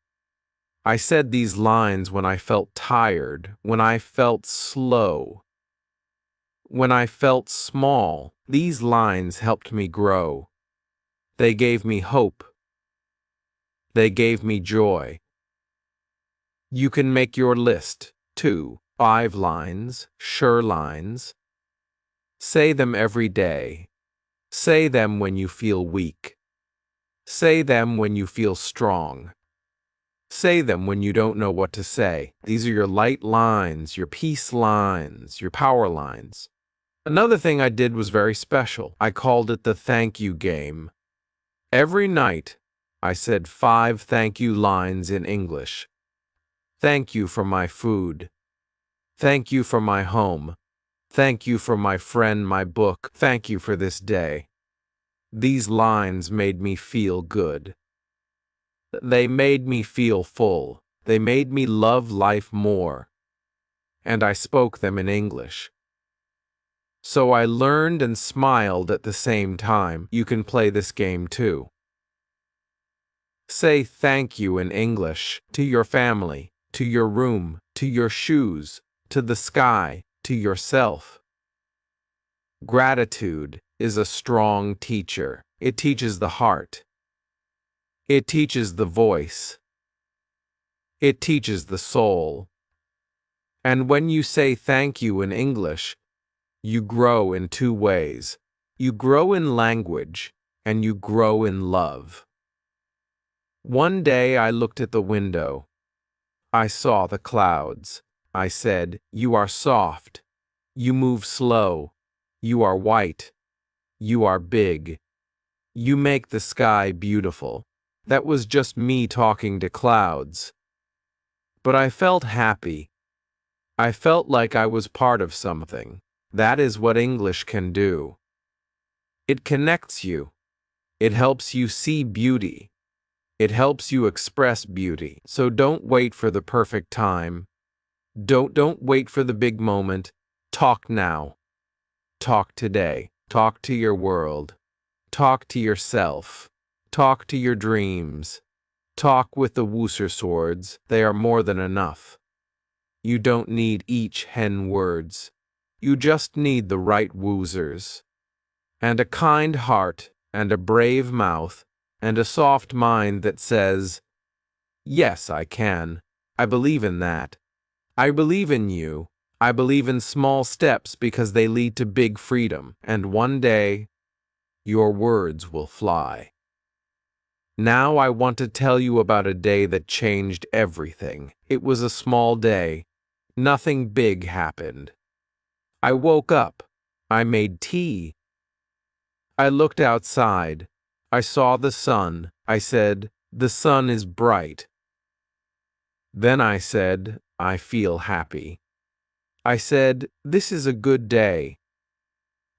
I said these lines when I felt tired, when I felt slow, when I felt small. These lines helped me grow. They gave me hope. They gave me joy. You can make your list, too. 5 lines, sure lines. Say them every day. Say them when you feel weak. Say them when you feel strong. Say them when you don't know what to say. These are your light lines, your peace lines, your power lines. Another thing I did was very special. I called it the thank you game. Every night, I said 5 thank you lines in English. Thank you for my food. Thank you for my home. Thank you for my friend, my book. Thank you for this day. These lines made me feel good. They made me feel full. They made me love life more. And I spoke them in English. So I learned and smiled at the same time. You can play this game too. Say thank you in English to your family, to your room, to your shoes, to the sky, to yourself. Gratitude is a strong teacher. It teaches the heart. It teaches the voice. It teaches the soul. And when you say thank you in English, you grow in two ways. You grow in language, and you grow in love. One day I looked at the window. I saw the clouds. I said, "You are soft. You move slow. You are white. You are big. You make the sky beautiful." That was just me talking to clouds. But I felt happy. I felt like I was part of something. That is what English can do. It connects you. It helps you see beauty. It helps you express beauty. So don't wait for the perfect time. Don't wait for the big moment. Talk now. Talk today. Talk to your world. Talk to yourself. Talk to your dreams. Talk with the Wooser swords. They are more than enough. You don't need each hen words. You just need the right woozers. And a kind heart, and a brave mouth, and a soft mind that says, "Yes, I can. I believe in that. I believe in you. I believe in small steps because they lead to big freedom. And one day, your words will fly." Now I want to tell you about a day that changed everything. It was a small day. Nothing big happened. I woke up. I made tea. I looked outside. I saw the sun. I said, "The sun is bright." Then I said, "I feel happy." I said, "This is a good day."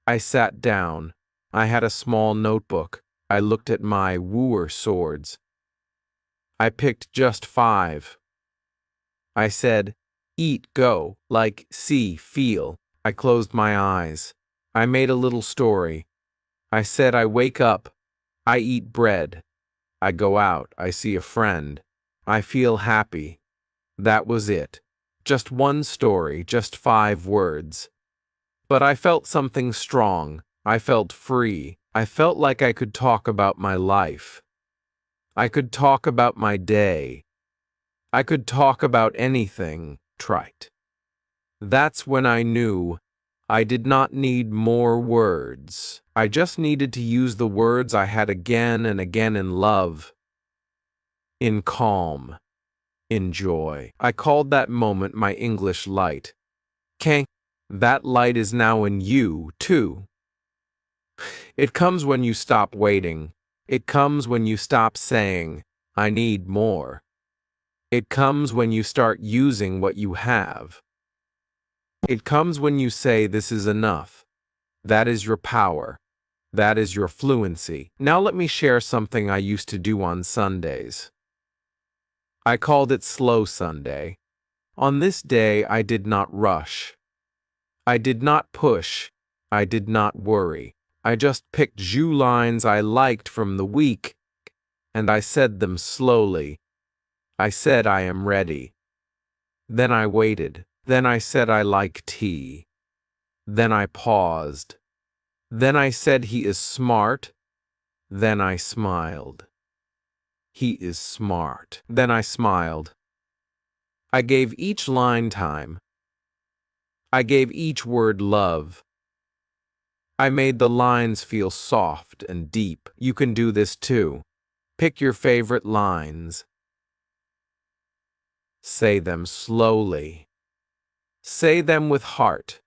I sat down. I had a small notebook. I looked at my wooer swords. I picked just 5. I said, "Eat, go, like, see, feel." I closed my eyes. I made a little story. I said, I wake up. I eat bread. I go out. I see a friend. I feel happy. That was it. Just one story, just 5 words. But I felt something strong. I felt free. I felt like I could talk about my life. I could talk about my day. I could talk about anything trite. That's when I knew I did not need more words. I just needed to use the words I had again and again in love, in calm, in joy. I called that moment my English light. Okay, that light is now in you, too. It comes when you stop waiting. It comes when you stop saying, "I need more." It comes when you start using what you have. It comes when you say, "This is enough." That is your power. That is your fluency. Now let me share something I used to do on Sundays. I called it Slow Sunday. On this day, I did not rush. I did not push. I did not worry. I just picked lines I liked from the week, and I said them slowly. I said, "I am ready." Then I waited. Then I said, "I like tea." Then I paused. Then I said, "He is smart." Then I smiled. "He is smart." Then I smiled. I gave each line time. I gave each word love. I made the lines feel soft and deep. You can do this too. Pick your favorite lines. Say them slowly. Say them with heart.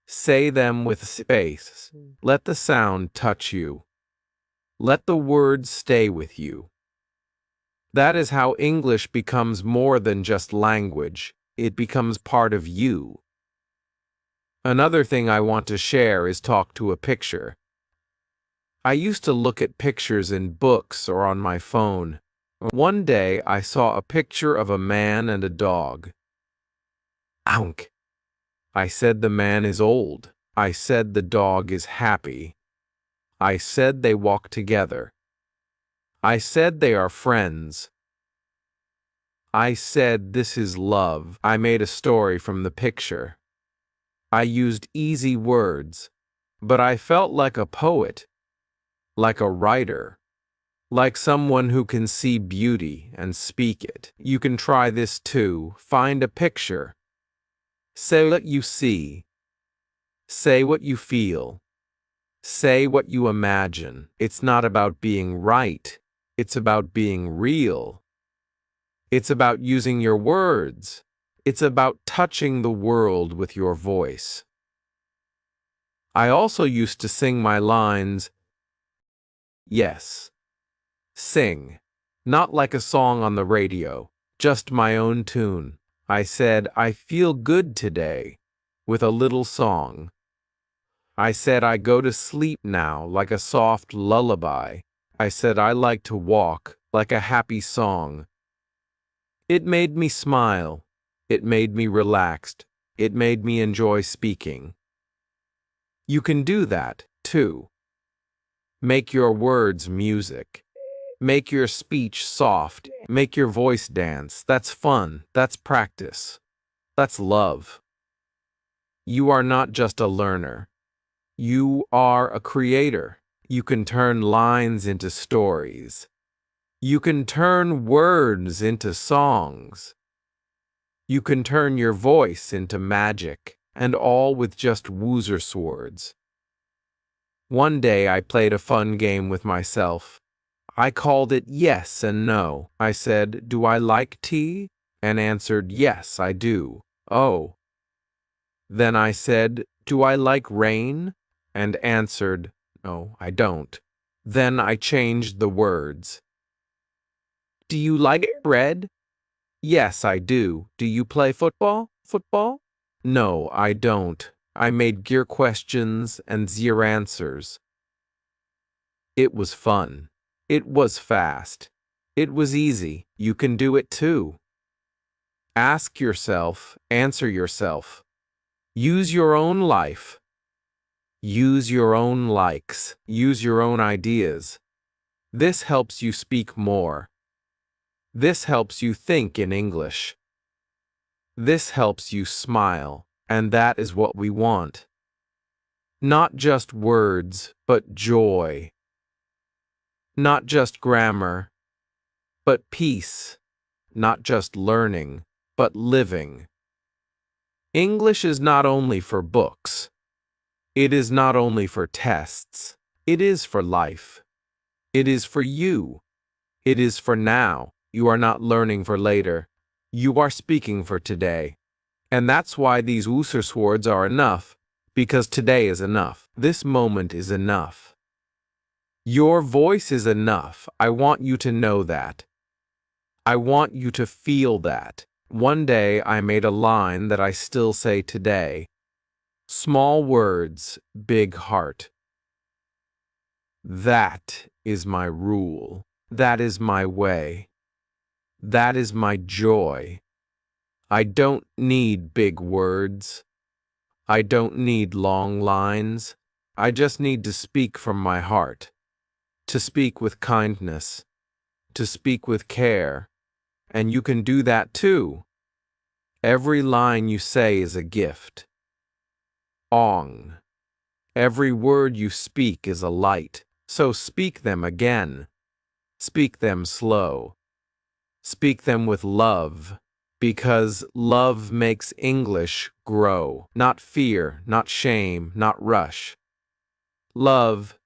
Say them with space. Let the sound touch you. Let the words stay with you. That is how English becomes more than just language. It becomes part of you. Another thing I want to share is talk to a picture. I used to look at pictures in books or on my phone. One day I saw a picture of a man and a dog. Ounk! I said the man is old. I said the dog is happy. I said they walk together. I said they are friends. I said this is love. I made a story from the picture. I used easy words, but I felt like a poet, like a writer. like someone who can see beauty and speak it. You can try this too. Find a picture. Say what you see. Say what you feel. Say what you imagine. It's not about being right. It's about being real. It's about using your words. It's about touching the world with your voice. I also used to sing my lines. Yes. Sing. Not like a song on the radio, just my own tune. I said, I feel good today, with a little song. I said, I go to sleep now like a soft lullaby. I said, I like to walk like a happy song. It made me smile. It made me relaxed. It made me enjoy speaking. You can do that, too. Make your words music. Make your speech soft. Make your voice dance. That's fun. That's practice. That's love. You are not just a learner. You are a creator. You can turn lines into stories. You can turn words into songs. You can turn your voice into magic, and all with just woozer swords. One day I played a fun game with myself. I called it yes and no. I said, do I like tea? And answered, yes, I do. Oh. Then I said, do I like rain? And answered, no, I don't. Then I changed the words. Do you like bread? Yes, I do. Do you play football? Football? No, I don't. I made gear questions and zero answers. It was fun. It was fast. It was easy. You can do it too. Ask yourself, answer yourself. Use your own life. Use your own likes. Use your own ideas. This helps you speak more. This helps you think in English. This helps you smile, and that is what we want. Not just words, but joy. Not just grammar, but peace. Not just learning, but living. English is not only for books. It is not only for tests. It is for life. It is for you. It is for now. You are not learning for later. You are speaking for today. And that's why these Wooser swords are enough, because today is enough. This moment is enough. Your voice is enough. I want you to know that. I want you to feel that. One day I made a line that I still say today. Small words, big heart. That is my rule. That is my way. That is my joy. I don't need big words. I don't need long lines. I just need to speak from my heart. To speak with kindness. To speak with care. And you can do that too. Every line you say is a gift. Ong. Every word you speak is a light, so speak them again. Speak them slow. Speak them with love, because love makes English grow. Not fear, not shame, not rush. Love,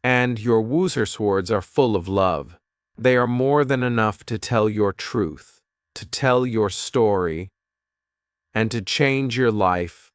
and your Wooser swords are full of love. They are more than enough to tell your truth, to tell your story, and to change your life